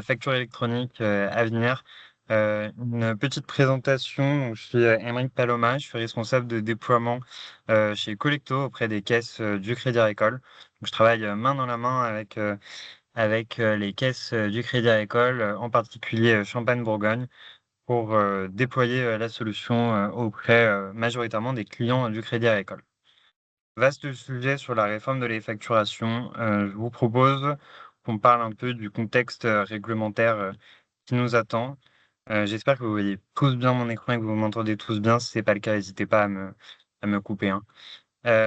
la facture électronique à venir. Une petite présentation. Donc, je suis Aymeric Paloma, je suis responsable de déploiement chez Collecto auprès des caisses du Crédit Agricole. Donc, je travaille main dans la main avec les caisses du Crédit Agricole, en particulier Champagne-Bourgogne, pour déployer la solution auprès majoritairement des clients du Crédit Agricole. Vaste sujet sur la réforme de l'e-facturation. Je vous propose qu'on parle un peu du contexte réglementaire qui nous attend. J'espère que vous voyez tous bien mon écran et que vous m'entendez tous bien. Si ce n'est pas le cas, n'hésitez pas à me couper, hein.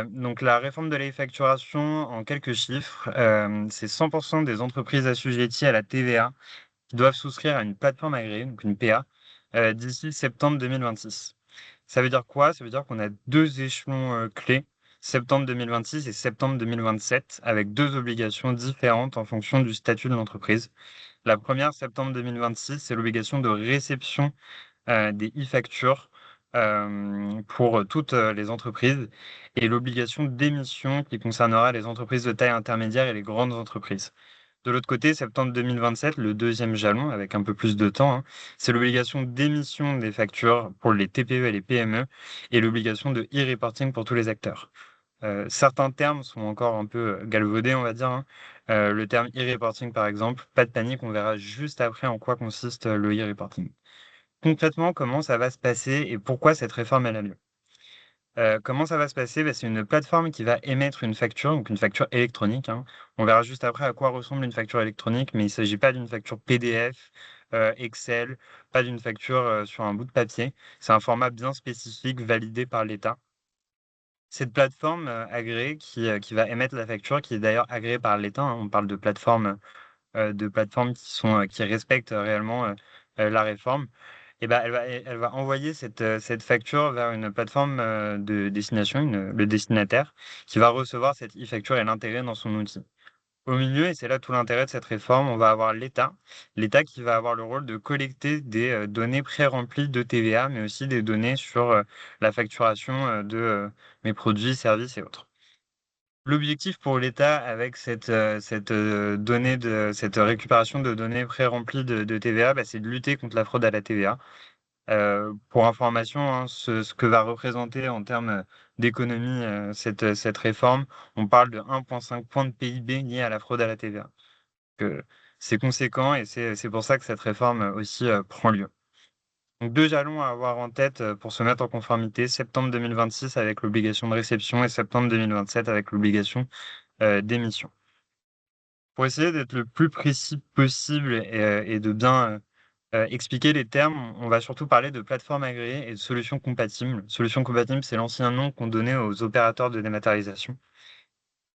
Donc la réforme de l'e-facturation, en quelques chiffres, c'est 100% des entreprises assujetties à la TVA qui doivent souscrire à une plateforme agréée, donc une PA, d'ici septembre 2026. Ça veut dire quoi? Ça veut dire qu'on a deux échelons clés, septembre 2026 et septembre 2027, avec deux obligations différentes en fonction du statut de l'entreprise. La première, septembre 2026, c'est l'obligation de réception des e-factures pour toutes les entreprises et l'obligation d'émission qui concernera les entreprises de taille intermédiaire et les grandes entreprises. De l'autre côté, septembre 2027, le deuxième jalon, avec un peu plus de temps, hein, c'est l'obligation d'émission des factures pour les TPE et les PME et l'obligation de e-reporting pour tous les acteurs. Certains termes sont encore un peu galvaudés, on va dire, hein. Le terme e-reporting, par exemple, pas de panique, on verra juste après en quoi consiste le e-reporting. Concrètement, comment ça va se passer et pourquoi cette réforme elle a lieu? Comment ça va se passer? Bah, c'est une plateforme qui va émettre une facture, donc une facture électronique, hein. On verra juste après à quoi ressemble une facture électronique, mais il ne s'agit pas d'une facture PDF, Excel, pas d'une facture, sur un bout de papier. C'est un format bien spécifique validé par l'État. Cette plateforme, agréée qui va émettre la facture, qui est d'ailleurs agréée par l'État, hein. On parle de plateformes qui respectent réellement, la réforme. Et ben, elle va envoyer cette facture vers une plateforme de destination, le destinataire, qui va recevoir cette e-facture et l'intégrer dans son outil. Au milieu, et c'est là tout l'intérêt de cette réforme, on va avoir l'État qui va avoir le rôle de collecter des données pré-remplies de TVA, mais aussi des données sur la facturation de mes produits, services et autres. L'objectif pour l'État avec cette récupération de données pré-remplies de TVA, bah, c'est de lutter contre la fraude à la TVA. Pour information, hein, ce que va représenter en termes d'économie cette réforme, on parle de 1,5 points de PIB liés à la fraude à la TVA. Donc, c'est conséquent et c'est pour ça que cette réforme aussi prend lieu. Donc, deux jalons à avoir en tête pour se mettre en conformité, septembre 2026 avec l'obligation de réception et septembre 2027 avec l'obligation d'émission. Pour essayer d'être le plus précis possible et de bien expliquer les termes, on va surtout parler de plateformes agréées et de solutions compatibles. Solutions compatibles, c'est l'ancien nom qu'on donnait aux opérateurs de dématérialisation.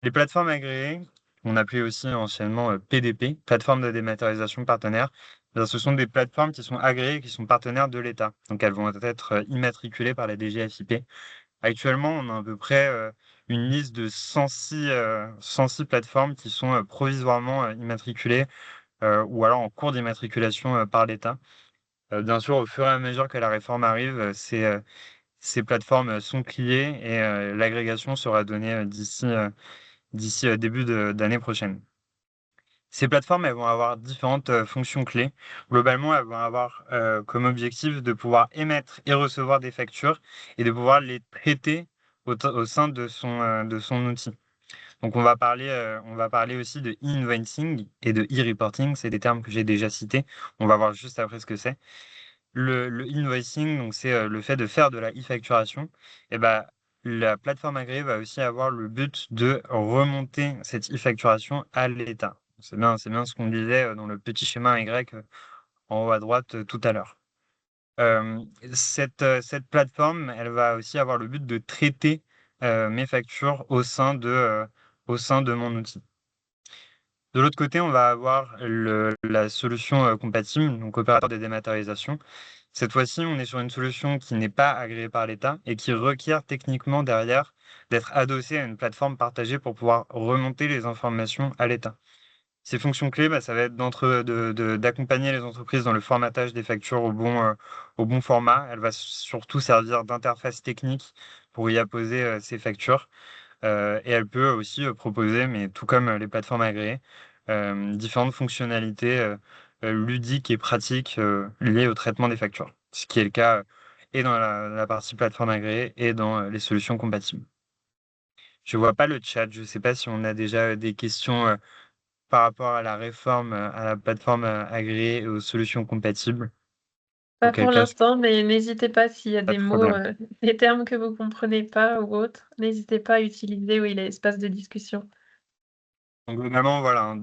Les plateformes agréées, on appelait aussi anciennement PDP, plateformes de dématérialisation partenaires, ce sont des plateformes qui sont agréées et qui sont partenaires de l'État. Donc elles vont être immatriculées par la DGFiP. Actuellement, on a à peu près une liste de 106 plateformes qui sont provisoirement immatriculées ou alors en cours d'immatriculation par l'État. Bien sûr, au fur et à mesure que la réforme arrive, ces plateformes sont pliées et l'agrégation sera donnée d'ici début d'année prochaine. Ces plateformes, elles vont avoir différentes fonctions clés. Globalement, elles vont avoir comme objectif de pouvoir émettre et recevoir des factures et de pouvoir les traiter au sein de son outil. Donc, on va parler aussi de e-invoicing et de e-reporting. C'est des termes que j'ai déjà cités. On va voir juste après ce que c'est. Le invoicing, donc c'est le fait de faire de la e-facturation. Et ben, la plateforme agréée va aussi avoir le but de remonter cette e-facturation à l'État. C'est bien ce qu'on disait dans le petit schéma Y en haut à droite tout à l'heure. Cette plateforme, elle va aussi avoir le but de traiter mes factures au sein de mon outil. De l'autre côté, on va avoir la solution compatible, donc opérateur de dématérialisation. Cette fois-ci, on est sur une solution qui n'est pas agréée par l'État et qui requiert techniquement derrière d'être adossée à une plateforme partagée pour pouvoir remonter les informations à l'État. Ces fonctions clés, bah, ça va être d'accompagner les entreprises dans le formatage des factures au bon format. Elle va surtout servir d'interface technique pour y apposer ces factures. Et elle peut aussi proposer, mais tout comme les plateformes agréées, différentes fonctionnalités ludique et pratique liée au traitement des factures. Ce qui est le cas et dans la partie plateforme agréée et dans les solutions compatibles. Je vois pas le chat, je sais pas si on a déjà des questions par rapport à la réforme, à la plateforme agréée et aux solutions compatibles. Pas Auquel pour cas, l'instant, mais n'hésitez pas s'il y a pas de des mots, problème. des termes que vous comprenez pas ou autres, n'hésitez pas à utiliser, oui, l'espace de discussion. Donc globalement, voilà, hein,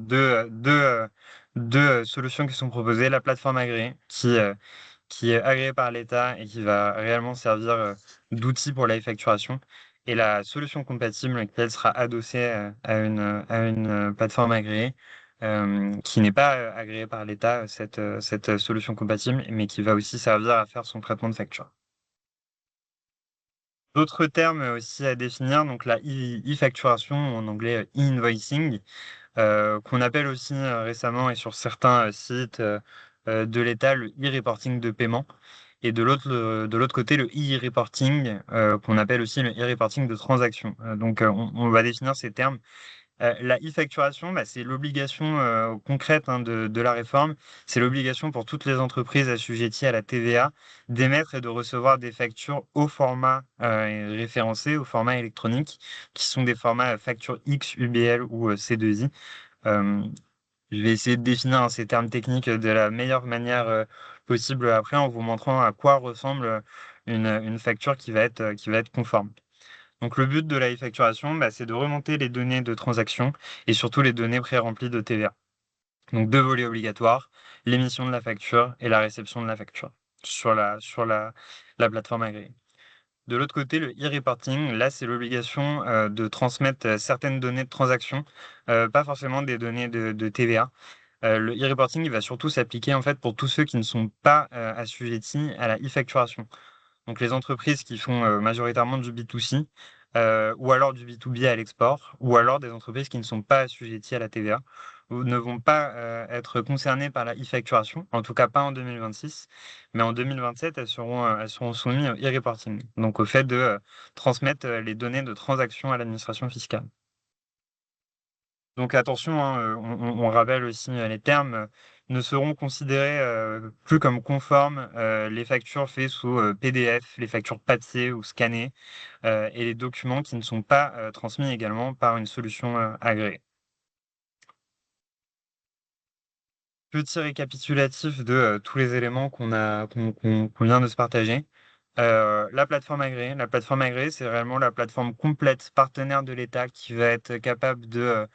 deux solutions qui sont proposées. La plateforme agréée, qui est agréée par l'État et qui va réellement servir d'outil pour la facturation. Et la solution compatible, qui elle sera adossée à une plateforme agréée, qui n'est pas agréée par l'État, cette solution compatible, mais qui va aussi servir à faire son traitement de facture. D'autres termes aussi à définir, donc la e-facturation, en anglais e-invoicing, qu'on appelle aussi récemment et sur certains sites de l'État le e-reporting de paiement. Et de l'autre côté, le e-reporting, qu'on appelle aussi le e-reporting de transaction. Donc, on va définir ces termes. La e-facturation, bah, c'est l'obligation concrète hein, de la réforme. C'est l'obligation pour toutes les entreprises assujetties à la TVA d'émettre et de recevoir des factures au format référencé, au format électronique, qui sont des formats facture X, UBL ou C2I. Euh, je vais essayer de définir hein, ces termes techniques de la meilleure manière possible après en vous montrant à quoi ressemble une facture qui va être conforme. Donc le but de la e-facturation, bah, c'est de remonter les données de transaction et surtout les données pré-remplies de TVA. Donc deux volets obligatoires, l'émission de la facture et la réception de la facture sur la plateforme agréée. De l'autre côté, le e-reporting, là, c'est l'obligation de transmettre certaines données de transaction, pas forcément des données de TVA. Le e-reporting, il va surtout s'appliquer en fait pour tous ceux qui ne sont pas assujettis à la e-facturation. Donc les entreprises qui font majoritairement du B2C, ou alors du B2B à l'export, ou alors des entreprises qui ne sont pas assujetties à la TVA, ou ne vont pas être concernées par la e-facturation, en tout cas pas en 2026, mais en 2027, elles seront soumises au e-reporting, donc au fait de transmettre les données de transaction à l'administration fiscale. Donc attention, hein, on rappelle aussi les termes ne seront considérés plus comme conformes les factures faites sous PDF, les factures papier ou scannées et les documents qui ne sont pas transmis également par une solution agréée. Petit récapitulatif de tous les éléments qu'on vient de se partager. La plateforme agréée. La plateforme agréée, c'est réellement la plateforme complète partenaire de l'État qui va être capable de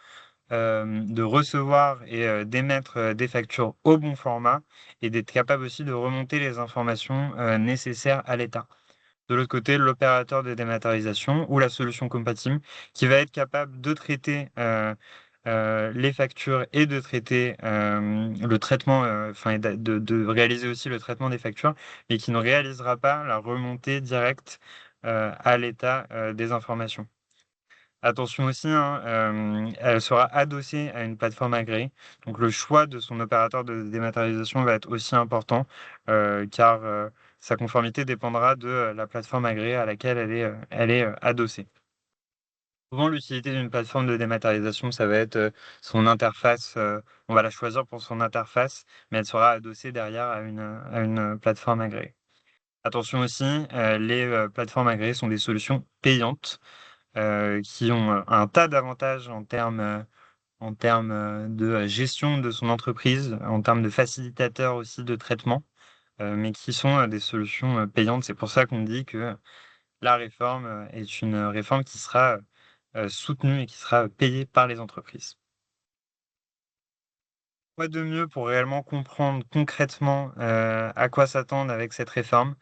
recevoir et d'émettre des factures au bon format et d'être capable aussi de remonter les informations nécessaires à l'État. De l'autre côté, l'opérateur de dématérialisation ou la solution compatible qui va être capable de traiter les factures et de traiter le traitement, enfin, et de réaliser aussi le traitement des factures, mais qui ne réalisera pas la remontée directe à l'État des informations. Attention aussi, hein, elle sera adossée à une plateforme agréée. Donc le choix de son opérateur de dématérialisation va être aussi important, car sa conformité dépendra de la plateforme agréée à laquelle elle est adossée. Souvent, l'utilité d'une plateforme de dématérialisation, ça va être son interface. On va la choisir pour son interface, mais elle sera adossée derrière à une plateforme agréée. Attention aussi, les plateformes agréées sont des solutions payantes qui ont un tas d'avantages en termes de gestion de son entreprise, en termes de facilitateurs aussi de traitement, mais qui sont des solutions payantes. C'est pour ça qu'on dit que la réforme est une réforme qui sera soutenue et qui sera payée par les entreprises. Quoi de mieux pour réellement comprendre concrètement à quoi s'attendre avec cette réforme?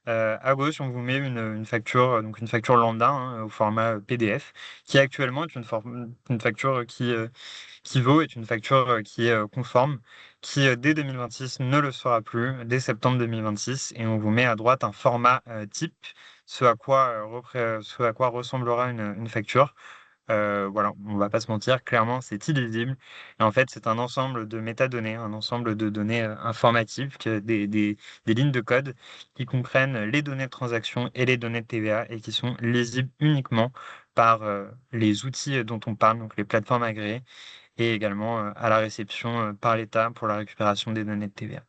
À gauche, on vous met une facture, donc une facture lambda hein, au format PDF, qui actuellement est une facture qui vaut, est une facture qui est conforme, qui dès 2026 ne le sera plus, dès septembre 2026, et on vous met à droite un format type, ce à quoi ressemblera une facture. Voilà, on va pas se mentir, clairement, c'est illisible. Et en fait, c'est un ensemble de métadonnées, un ensemble de données informatives, des lignes de code qui comprennent les données de transaction et les données de TVA et qui sont lisibles uniquement par les outils dont on parle, donc les plateformes agréées, et également à la réception par l'État pour la récupération des données de TVA.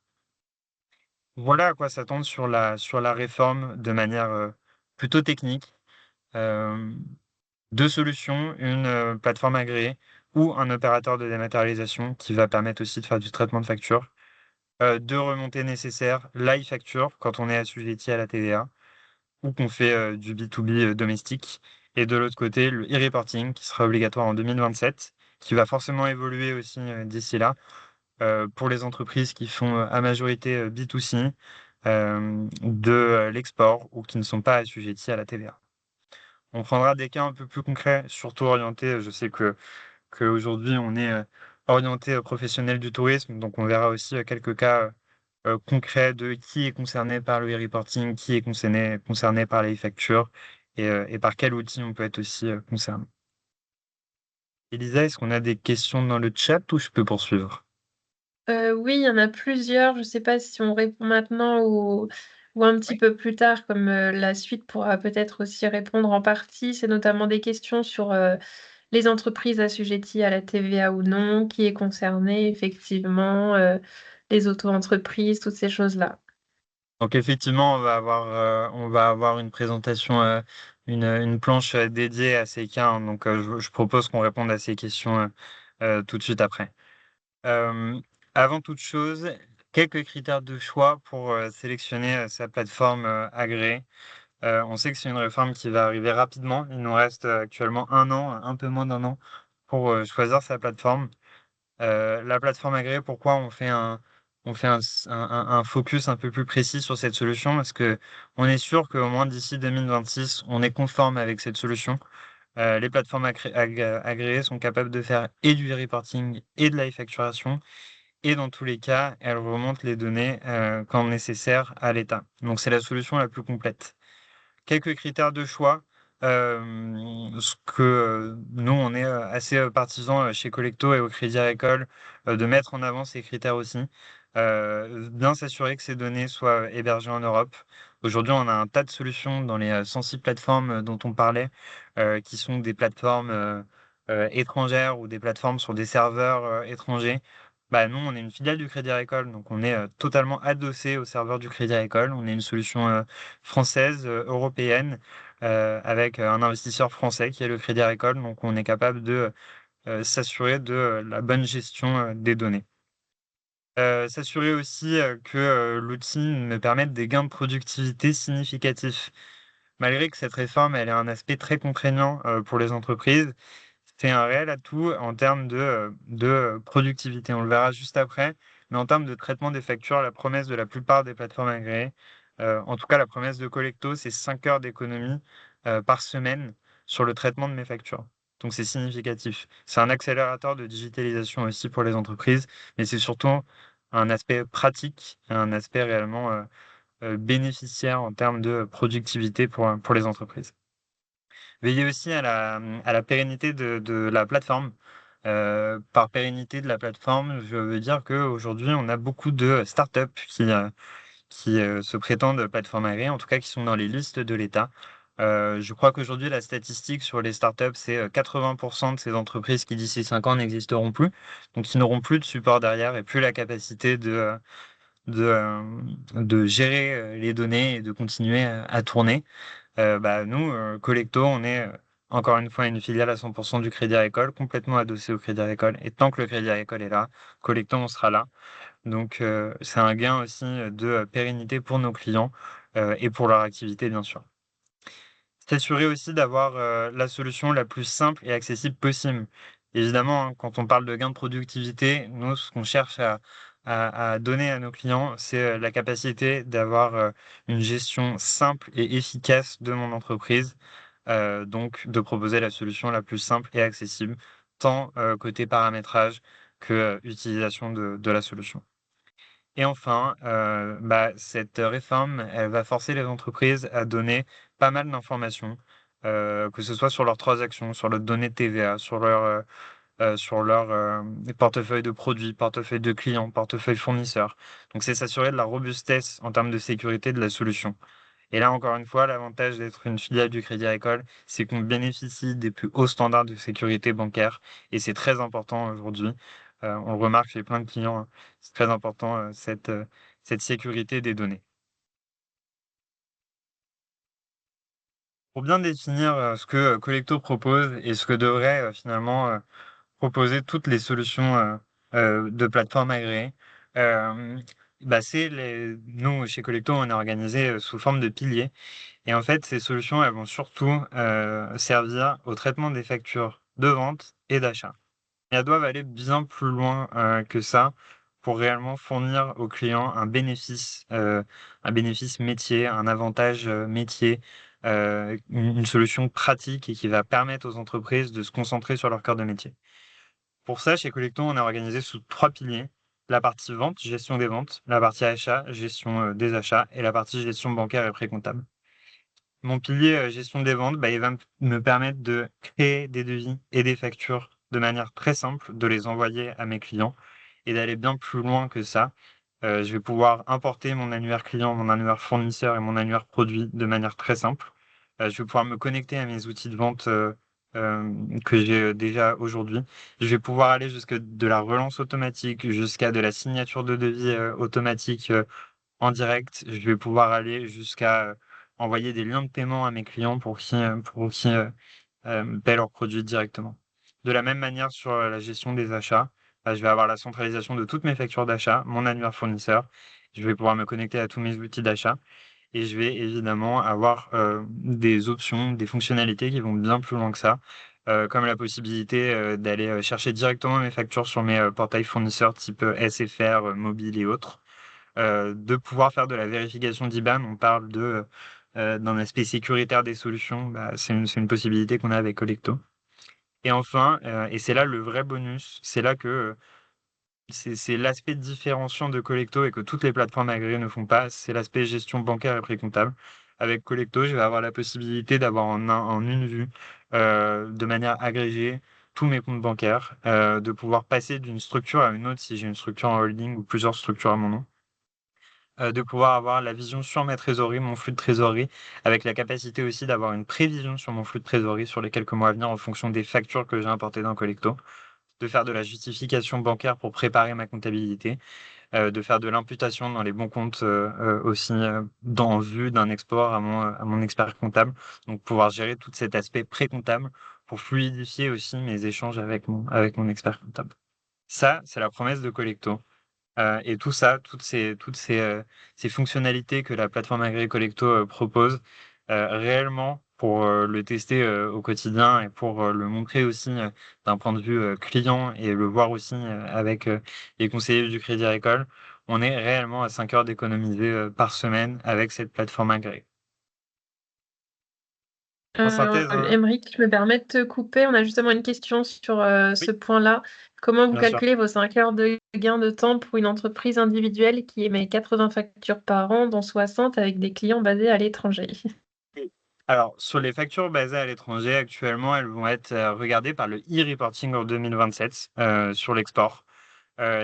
Voilà à quoi s'attendre sur la réforme de manière plutôt technique. Euh, Deux solutions, une plateforme agréée ou un opérateur de dématérialisation qui va permettre aussi de faire du traitement de factures. Deux remontées nécessaires, l'iFacture quand on est assujetti à la TVA ou qu'on fait du B2B domestique. Et de l'autre côté, le e-reporting qui sera obligatoire en 2027, qui va forcément évoluer aussi d'ici là pour les entreprises qui font à majorité B2C, de l'export ou qui ne sont pas assujettis à la TVA. On prendra des cas un peu plus concrets, surtout orientés. Je sais qu'aujourd'hui, on est orienté professionnel du tourisme, donc on verra aussi quelques cas concrets de qui est concerné par le e-reporting, qui est concerné par les factures et par quel outil on peut être aussi concerné. Elisa, est-ce qu'on a des questions dans le chat ou je peux poursuivre? Oui, il y en a plusieurs. Je ne sais pas si on répond maintenant ou un petit Oui. peu plus tard, comme, la suite pourra peut-être aussi répondre en partie. C'est notamment des questions sur, les entreprises assujetties à la TVA ou non, qui est concerné effectivement, les auto-entreprises, toutes ces choses-là. Donc effectivement, on va avoir une présentation, une planche dédiée à ces cas, hein. Donc je propose qu'on réponde à ces questions tout de suite après. Euh, Avant toute chose, quelques critères de choix pour sélectionner sa plateforme agréée. On sait que c'est une réforme qui va arriver rapidement. Il nous reste actuellement un an, un peu moins d'un an, pour choisir sa plateforme. La plateforme agréée, pourquoi on fait un focus un peu plus précis sur cette solution? Parce que on est sûr qu'au moins d'ici 2026, on est conforme avec cette solution. Les plateformes agréées sont capables de faire et du reporting et de la facturation. Et dans tous les cas, elles remontent les données quand nécessaire à l'État. Donc c'est la solution la plus complète. Quelques critères de choix. Ce que nous, on est assez partisans chez Collecto et au Crédit Agricole de mettre en avant ces critères aussi. Bien s'assurer que ces données soient hébergées en Europe. Aujourd'hui, on a un tas de solutions dans les 106 plateformes dont on parlait, qui sont des plateformes étrangères ou des plateformes sur des serveurs étrangers. Bah, nous, on est une filiale du Crédit Agricole, donc on est totalement adossé au serveur du Crédit Agricole. On est une solution française, européenne, avec un investisseur français qui est le Crédit Agricole. Donc, on est capable de s'assurer de la bonne gestion des données. S'assurer aussi que l'outil me permette des gains de productivité significatifs. Malgré que cette réforme elle a un aspect très contraignant pour les entreprises, c'est un réel atout en termes de productivité. On le verra juste après. Mais en termes de traitement des factures, la promesse de la plupart des plateformes agréées, en tout cas la promesse de Collecto, c'est 5 heures d'économie par semaine sur le traitement de mes factures. Donc c'est significatif. C'est un accélérateur de digitalisation aussi pour les entreprises, mais c'est surtout un aspect pratique, un aspect réellement bénéficiaire en termes de productivité pour les entreprises. Veiller aussi à la pérennité de la plateforme. Par pérennité de la plateforme, je veux dire qu'aujourd'hui, on a beaucoup de startups qui se prétendent plateforme agréée, en tout cas qui sont dans les listes de l'État. Je crois qu'aujourd'hui, la statistique sur les startups, c'est 80% de ces entreprises qui d'ici 5 ans n'existeront plus, donc ils n'auront plus de support derrière et plus la capacité de, euh, de gérer les données et de continuer à tourner. Bah, nous, Collecto, on est encore une fois une filiale à 100% du Crédit Agricole, complètement adossée au Crédit Agricole. Et tant que le Crédit Agricole est là, Collecto, on sera là. Donc, c'est un gain aussi de pérennité pour nos clients et pour leur activité, bien sûr. S'assurer aussi d'avoir la solution la plus simple et accessible possible. Évidemment, hein, quand on parle de gain de productivité, nous, ce qu'on cherche à donner à nos clients, c'est la capacité d'avoir une gestion simple et efficace de mon entreprise. Donc, de proposer la solution la plus simple et accessible, tant côté paramétrage que utilisation de la solution. Et enfin, bah, cette réforme, elle va forcer les entreprises à donner pas mal d'informations, que ce soit sur leurs transactions, sur leurs données de TVA, sur leur portefeuille de produits, portefeuille de clients, portefeuille fournisseurs. Donc, c'est s'assurer de la robustesse en termes de sécurité de la solution. Et là, encore une fois, l'avantage d'être une filiale du Crédit Agricole, c'est qu'on bénéficie des plus hauts standards de sécurité bancaire et c'est très important aujourd'hui. On le remarque chez plein de clients, hein, c'est très important cette sécurité des données. Pour bien définir ce que Collecto propose et ce que devrait finalement proposer toutes les solutions de plateforme agréées, euh, nous, chez Collecto, on est organisé sous forme de piliers. Et en fait, ces solutions, elles vont surtout servir au traitement des factures de vente et d'achat. Et elles doivent aller bien plus loin que ça pour réellement fournir aux clients un bénéfice métier, un avantage métier, une solution pratique et qui va permettre aux entreprises de se concentrer sur leur cœur de métier. Pour ça, chez Collecton, on est organisé sous trois piliers. La partie vente, gestion des ventes, la partie achat, gestion des achats, et la partie gestion bancaire et précomptable. Mon pilier gestion des ventes, bah, il va me permettre de créer des devis et des factures de manière très simple, de les envoyer à mes clients et d'aller bien plus loin que ça. Je vais pouvoir importer mon annuaire client, mon annuaire fournisseur et mon annuaire produit de manière très simple. Je vais pouvoir me connecter à mes outils de vente que j'ai déjà aujourd'hui. Je vais pouvoir aller jusqu'à de la relance automatique, jusqu'à de la signature de devis automatique en direct. Je vais pouvoir aller jusqu'à envoyer des liens de paiement à mes clients pour qu'ils paient leurs produits directement. De la même manière, sur la gestion des achats, bah, je vais avoir la centralisation de toutes mes factures d'achat, mon annuaire fournisseur. Je vais pouvoir me connecter à tous mes outils d'achat et je vais évidemment avoir des options, des fonctionnalités qui vont bien plus loin que ça. Comme la possibilité d'aller chercher directement mes factures sur mes portails fournisseurs type SFR, mobile et autres, de pouvoir faire de la vérification d'IBAN. On parle d'un aspect sécuritaire des solutions. Bah, c'est une possibilité qu'on a avec Collecto. Et enfin, et c'est là le vrai bonus, c'est là que c'est l'aspect différenciant de Collecto et que toutes les plateformes agréées ne font pas, c'est l'aspect gestion bancaire et précomptable. Avec Collecto, je vais avoir la possibilité d'avoir en une vue, de manière agrégée, tous mes comptes bancaires, de pouvoir passer d'une structure à une autre si j'ai une structure en holding ou plusieurs structures à mon nom, de pouvoir avoir la vision sur mes trésoreries, mon flux de trésorerie, avec la capacité aussi d'avoir une prévision sur mon flux de trésorerie sur les quelques mois à venir en fonction des factures que j'ai importées dans Collecto, de faire de la justification bancaire pour préparer ma comptabilité, de faire de l'imputation dans les bons comptes aussi en vue d'un export à mon expert comptable, donc pouvoir gérer tout cet aspect pré-comptable pour fluidifier aussi mes échanges avec mon expert comptable. Ça, c'est la promesse de Collecto. Et tout ça, ces fonctionnalités que la plateforme Agré Collecto propose, réellement, pour le tester au quotidien et pour le montrer aussi d'un point de vue client et le voir aussi avec les conseillers du Crédit Agricole, on est réellement à 5 heures d'économiser par semaine avec cette plateforme Agré. En synthèse, hein, Aymeric, je me permets de te couper. On a justement une question sur ce oui, point-là. Comment vous bien sûr. calculez vos 5 heures de gain de temps pour une entreprise individuelle qui émet 80 factures par an, dont 60 avec des clients basés à l'étranger? Oui. Alors, sur les factures basées à l'étranger, actuellement, elles vont être regardées par le e-reporting en 2027 sur l'export.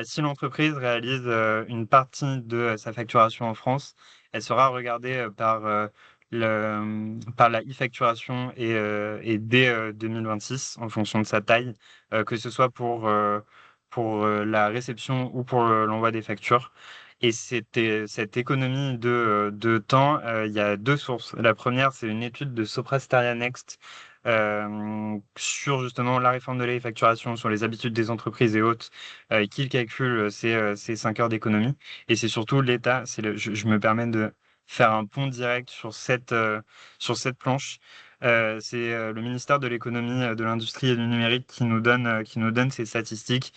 Si l'entreprise réalise une partie de sa facturation en France, elle sera regardée par la e-facturation et dès 2026, en fonction de sa taille, que ce soit pour la réception ou pour l'envoi des factures. Et cette économie de temps, il y a deux sources. La première, c'est une étude de Soprasteria Next sur justement la réforme de la facturation, sur les habitudes des entreprises et autres, qui calcule ces 5 heures d'économie. Et c'est surtout l'État, je me permets de faire un pont direct sur cette planche. C'est le ministère de l'économie, de l'industrie et du numérique qui nous donne ces statistiques.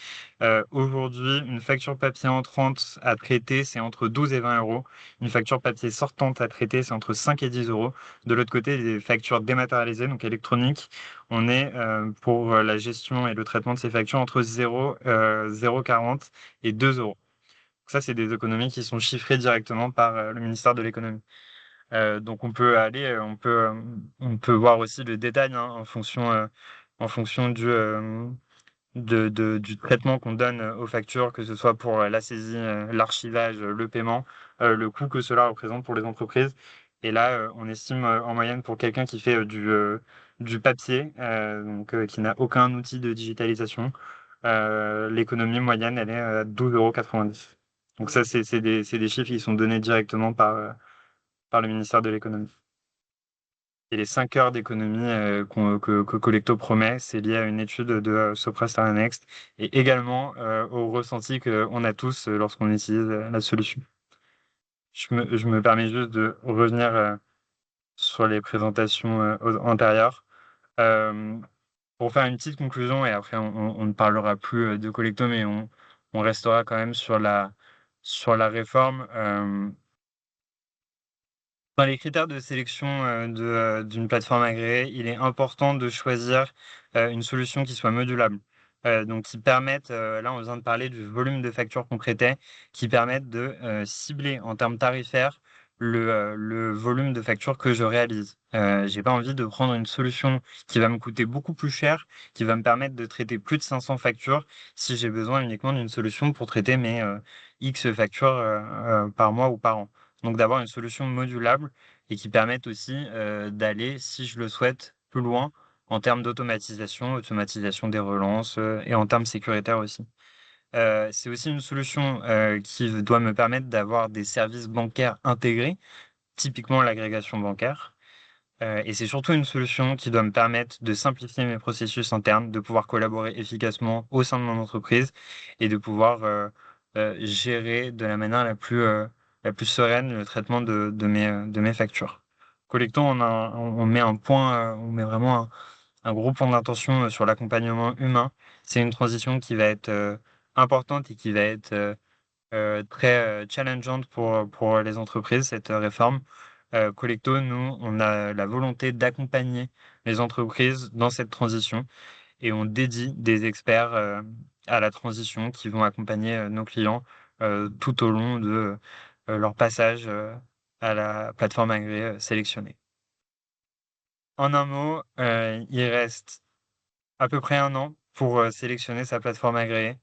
Aujourd'hui, une facture papier entrante à traiter, c'est entre 12 et 20 euros. Une facture papier sortante à traiter, c'est entre 5 et 10 euros. De l'autre côté, les factures dématérialisées, donc électroniques, on est pour la gestion et le traitement de ces factures entre 0,40 et 2 euros. Ça, c'est des économies qui sont chiffrées directement par le ministère de l'économie. Donc on peut aller, on peut voir aussi le détail hein, en fonction du traitement qu'on donne aux factures, que ce soit pour la saisie, l'archivage, le paiement, le coût que cela représente pour les entreprises. Et là, on estime en moyenne pour quelqu'un qui fait du papier, donc qui n'a aucun outil de digitalisation, l'économie moyenne, elle est à 12,90 €. Donc ça, c'est des chiffres qui sont donnés directement par le ministère de l'économie. Et les 5 heures d'économie que Collecto promet, c'est lié à une étude de Sopra Steria Next et également au ressenti qu'on a tous lorsqu'on utilise la solution. Je me permets juste de revenir sur les présentations antérieures. Euh, pour faire une petite conclusion, et après on ne parlera plus de Collecto, mais on restera quand même sur la réforme. Dans les critères de sélection d'une plateforme agréée, il est important de choisir une solution qui soit modulable. Donc qui permette, là on vient de parler du volume de factures qu'on traitait, qui permettent de cibler en termes tarifaires le volume de factures que je réalise. J'ai pas envie de prendre une solution qui va me coûter beaucoup plus cher, qui va me permettre de traiter plus de 500 factures si j'ai besoin uniquement d'une solution pour traiter mes X factures par mois ou par an. Donc d'avoir une solution modulable et qui permette aussi d'aller, si je le souhaite, plus loin en termes d'automatisation, automatisation des relances et en termes sécuritaires aussi. C'est aussi une solution qui doit me permettre d'avoir des services bancaires intégrés, typiquement l'agrégation bancaire. Et c'est surtout une solution qui doit me permettre de simplifier mes processus internes, de pouvoir collaborer efficacement au sein de mon entreprise et de pouvoir gérer de la manière la plus sereine le traitement de mes factures. Collectons, on met un point, on met vraiment un gros point d'intention sur l'accompagnement humain. C'est une transition qui va être importante et qui va être très challengeante pour les entreprises, cette réforme. Collecto, nous, on a la volonté d'accompagner les entreprises dans cette transition et on dédie des experts à la transition qui vont accompagner nos clients tout au long de leur passage à la plateforme agréée sélectionnée. En un mot, il reste à peu près un an pour sélectionner sa plateforme agréée.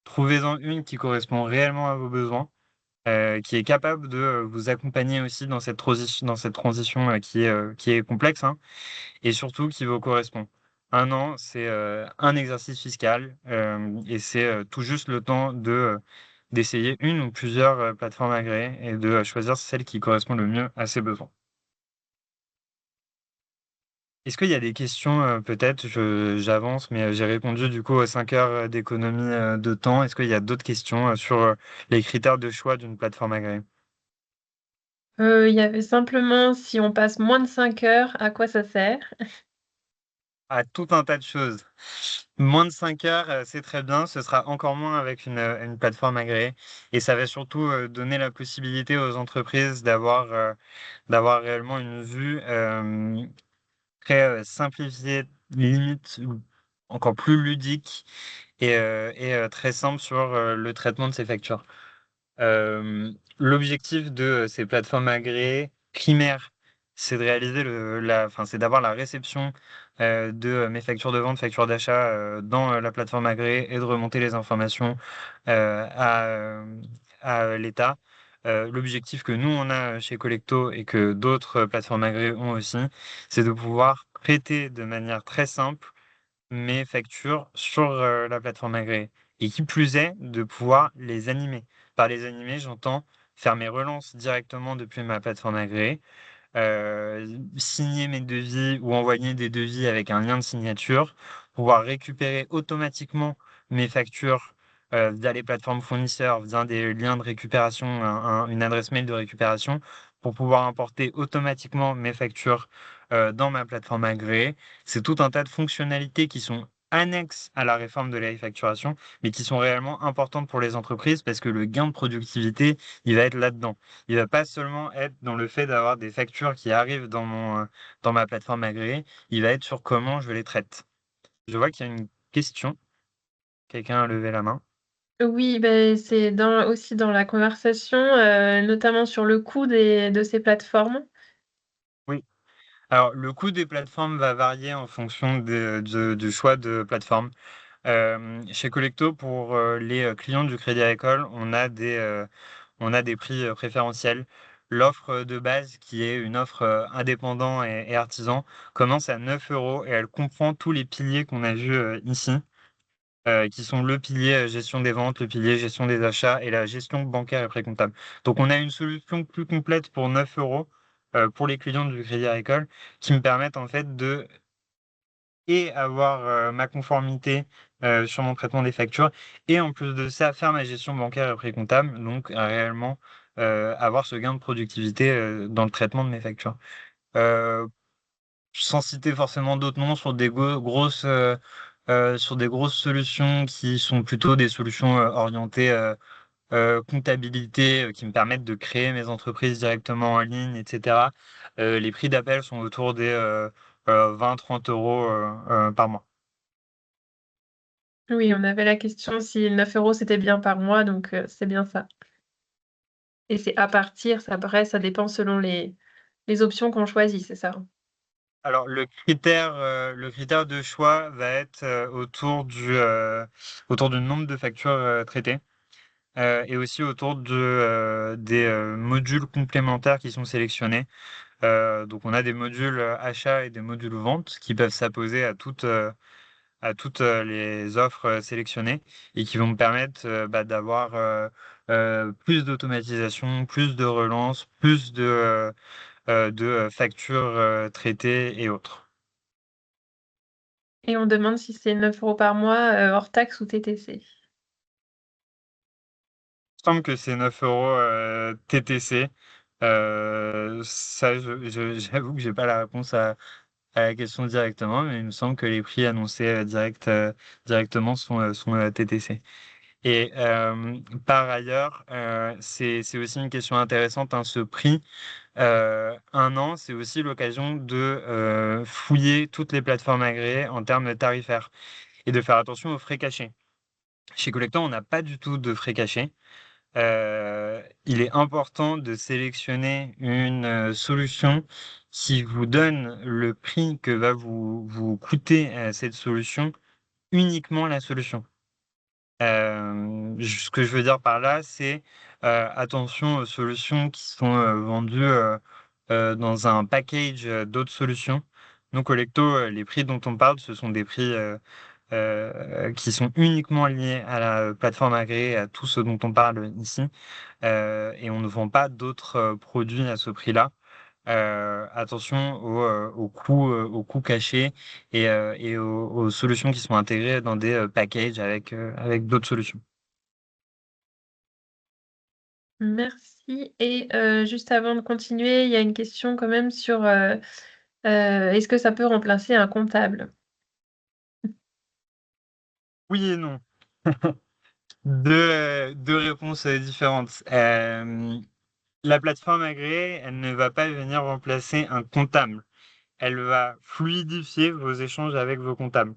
Trouvez-en une qui correspond réellement à vos besoins, qui est capable de vous accompagner aussi dans cette transition qui est complexe, hein, et surtout qui vous correspond. Un an, c'est un exercice fiscal et c'est tout juste le temps d'essayer une ou plusieurs plateformes agréées et de choisir celle qui correspond le mieux à ses besoins. Est-ce qu'il y a des questions, peut-être, j'avance, mais j'ai répondu du coup aux 5 heures d'économie de temps. Est-ce qu'il y a d'autres questions sur les critères de choix d'une plateforme agréée? Il y avait simplement si on passe moins de 5 heures, à quoi ça sert? À tout un tas de choses. Moins de 5 heures, c'est très bien. Ce sera encore moins avec une plateforme agréée. Et ça va surtout donner la possibilité aux entreprises d'avoir réellement une vue très simplifiée, limite ou encore plus ludique et très simple sur le traitement de ces factures. L'objectif de ces plateformes agréées primaires, c'est de réaliser enfin, c'est d'avoir la réception de mes factures de vente, factures d'achat dans la plateforme agréée et de remonter les informations à l'État. L'objectif que nous, on a chez Collecto et que d'autres plateformes agréées ont aussi, c'est de pouvoir traiter de manière très simple mes factures sur la plateforme agréée. Et qui plus est, de pouvoir les animer. Par les animer, j'entends faire mes relances directement depuis ma plateforme agréée, signer mes devis ou envoyer des devis avec un lien de signature, pouvoir récupérer automatiquement mes factures via les plateformes fournisseurs, via des liens de récupération, une adresse mail de récupération, pour pouvoir importer automatiquement mes factures dans ma plateforme agréée. C'est tout un tas de fonctionnalités qui sont annexes à la réforme de la facturation, mais qui sont réellement importantes pour les entreprises parce que le gain de productivité, il va être là-dedans. Il va pas seulement être dans le fait d'avoir des factures qui arrivent dans ma plateforme agréée, il va être sur comment je les traite. Je vois qu'il y a une question. Quelqu'un a levé la main. Oui, beh, c'est aussi dans la conversation, notamment sur le coût de ces plateformes. Oui. Alors, le coût des plateformes va varier en fonction du choix de plateforme. Chez Collecto, pour les clients du Crédit Agricole, on a des prix préférentiels. l'offre de base, qui est une offre indépendant et artisan, commence à 9 euros et elle comprend tous les piliers qu'on a vus ici, qui sont le pilier gestion des ventes, le pilier gestion des achats et la gestion bancaire et précomptable. Donc on a une solution plus complète pour 9 euros pour les clients du Crédit Agricole qui me permettent en fait de et avoir ma conformité sur mon traitement des factures et en plus de ça faire ma gestion bancaire et précomptable, donc réellement avoir ce gain de productivité dans le traitement de mes factures. Euh, Sans citer forcément d'autres noms sur des sur des grosses solutions qui sont plutôt des solutions orientées comptabilité qui me permettent de créer mes entreprises directement en ligne, etc. Les prix d'appel sont autour des 20-30 euros par mois. Oui, on avait la question si 9 euros c'était bien par mois, donc c'est bien ça. Et c'est à partir, ça après ça dépend selon les options qu'on choisit, c'est ça? Alors le critère de choix va être autour du nombre de factures traitées et aussi autour des modules complémentaires qui sont sélectionnés. Donc on a des modules achats et des modules vente qui peuvent s'apposer à toutes les offres sélectionnées et qui vont me permettre d'avoir plus d'automatisation, plus de relance, plus de factures traitées et autres. Et on demande si c'est 9 euros par mois, hors taxes ou TTC. Il me semble que c'est 9 euros TTC. Ça, j'avoue que j'ai pas la réponse à la question directement, mais il me semble que les prix annoncés directement sont TTC. Et par ailleurs, c'est aussi une question intéressante, hein, ce prix. 1 an, c'est aussi l'occasion de fouiller toutes les plateformes agréées en termes tarifaires et de faire attention aux frais cachés. Chez Collector, on n'a pas du tout de frais cachés. Il est important de sélectionner une solution qui vous donne le prix que va vous coûter cette solution, uniquement la solution. Ce que je veux dire par là, c'est attention aux solutions qui sont vendues dans un package d'autres solutions. Nous, Collecto, les prix dont on parle, ce sont des prix qui sont uniquement liés à la plateforme agréée, à tout ce dont on parle ici. Et on ne vend pas d'autres produits à ce prix-là. Attention aux coûts cachés et aux solutions qui sont intégrées dans des packages avec d'autres solutions. Merci et juste avant de continuer, il y a une question quand même sur, est-ce que ça peut remplacer un comptable? Oui et non. Deux réponses différentes. La plateforme agréée, elle ne va pas venir remplacer un comptable. Elle va fluidifier vos échanges avec vos comptables.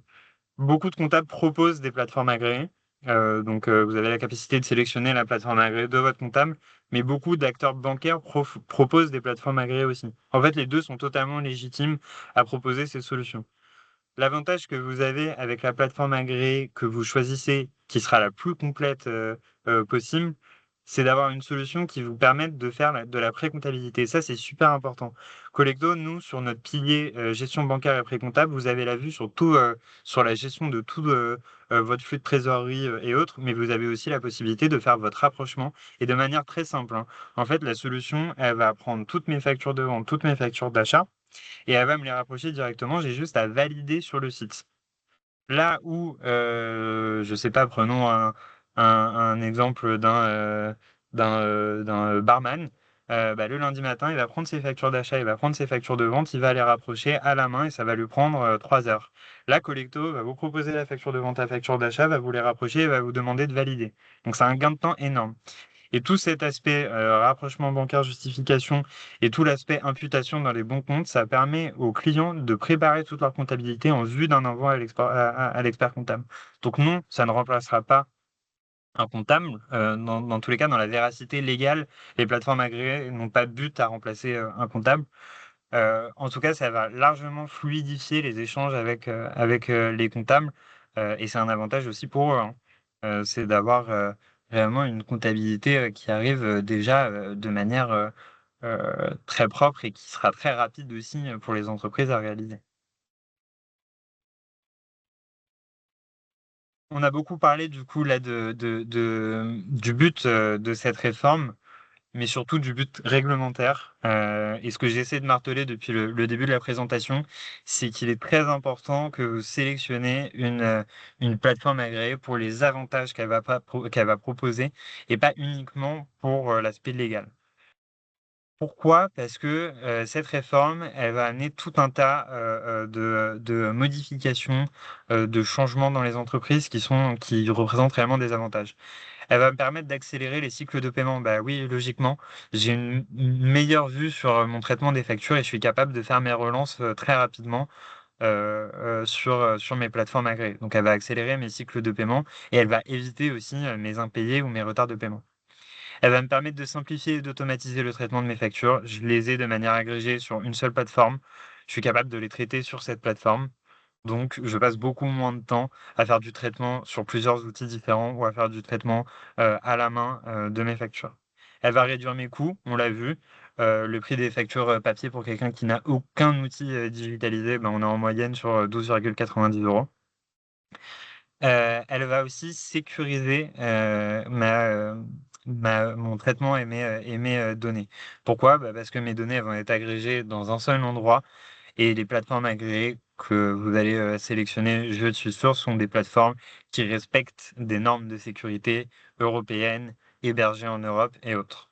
Beaucoup de comptables proposent des plateformes agréées. Donc, vous avez la capacité de sélectionner la plateforme agréée de votre comptable, mais beaucoup d'acteurs bancaires proposent des plateformes agréées aussi. En fait, les deux sont totalement légitimes à proposer ces solutions. L'avantage que vous avez avec la plateforme agréée que vous choisissez, qui sera la plus complète possible, c'est d'avoir une solution qui vous permette de faire de la pré-comptabilité. Ça, c'est super important. Collecto, nous, sur notre pilier gestion bancaire et pré-comptable, vous avez la vue sur tout, sur la gestion de tout votre flux de trésorerie et autres, mais vous avez aussi la possibilité de faire votre rapprochement et de manière très simple, hein. En fait, la solution, elle va prendre toutes mes factures de vente, toutes mes factures d'achat et elle va me les rapprocher directement. J'ai juste à valider sur le site. Là où, je sais pas, prenons un exemple d'un barman. Le lundi matin, il va prendre ses factures d'achat, il va prendre ses factures de vente, il va les rapprocher à la main et ça va lui prendre 3 heures. Là, Collecto va vous proposer la facture de vente, la facture d'achat, va vous les rapprocher et va vous demander de valider. Donc, c'est un gain de temps énorme. Et tout cet aspect rapprochement bancaire, justification et tout l'aspect imputation dans les bons comptes, ça permet aux clients de préparer toute leur comptabilité en vue d'un envoi à l'expert comptable. Donc non, ça ne remplacera pas un comptable. Dans tous les cas, dans la véracité légale, les plateformes agréées n'ont pas de but à remplacer un comptable. En tout cas, ça va largement fluidifier les échanges avec les comptables et c'est un avantage aussi pour eux, hein. C'est d'avoir réellement une comptabilité qui arrive déjà de manière très propre et qui sera très rapide aussi pour les entreprises à réaliser. On a beaucoup parlé du coup là du but de cette réforme, mais surtout du but réglementaire. Et ce que j'essaie de marteler depuis le début de la présentation, c'est qu'il est très important que vous sélectionnez une plateforme agréée pour les avantages qu'elle va proposer et pas uniquement pour l'aspect légal. Pourquoi? Parce que cette réforme, elle va amener tout un tas de modifications, de changements dans les entreprises qui représentent réellement des avantages. Elle va me permettre d'accélérer les cycles de paiement. Bah oui, logiquement, j'ai une meilleure vue sur mon traitement des factures et je suis capable de faire mes relances très rapidement sur mes plateformes agréées. Donc elle va accélérer mes cycles de paiement et elle va éviter aussi mes impayés ou mes retards de paiement. Elle va me permettre de simplifier et d'automatiser le traitement de mes factures. Je les ai de manière agrégée sur une seule plateforme. Je suis capable de les traiter sur cette plateforme. Donc, je passe beaucoup moins de temps à faire du traitement sur plusieurs outils différents ou à faire du traitement à la main de mes factures. Elle va réduire mes coûts, on l'a vu. Le prix des factures papier pour quelqu'un qui n'a aucun outil digitalisé, ben, on est en moyenne sur 12,90 €. Elle va aussi sécuriser mon traitement et mes données. Pourquoi? Bah, parce que mes données elles vont être agrégées dans un seul endroit et les plateformes agréées que vous allez sélectionner, je suis sûr, sont des plateformes qui respectent des normes de sécurité européennes, hébergées en Europe et autres.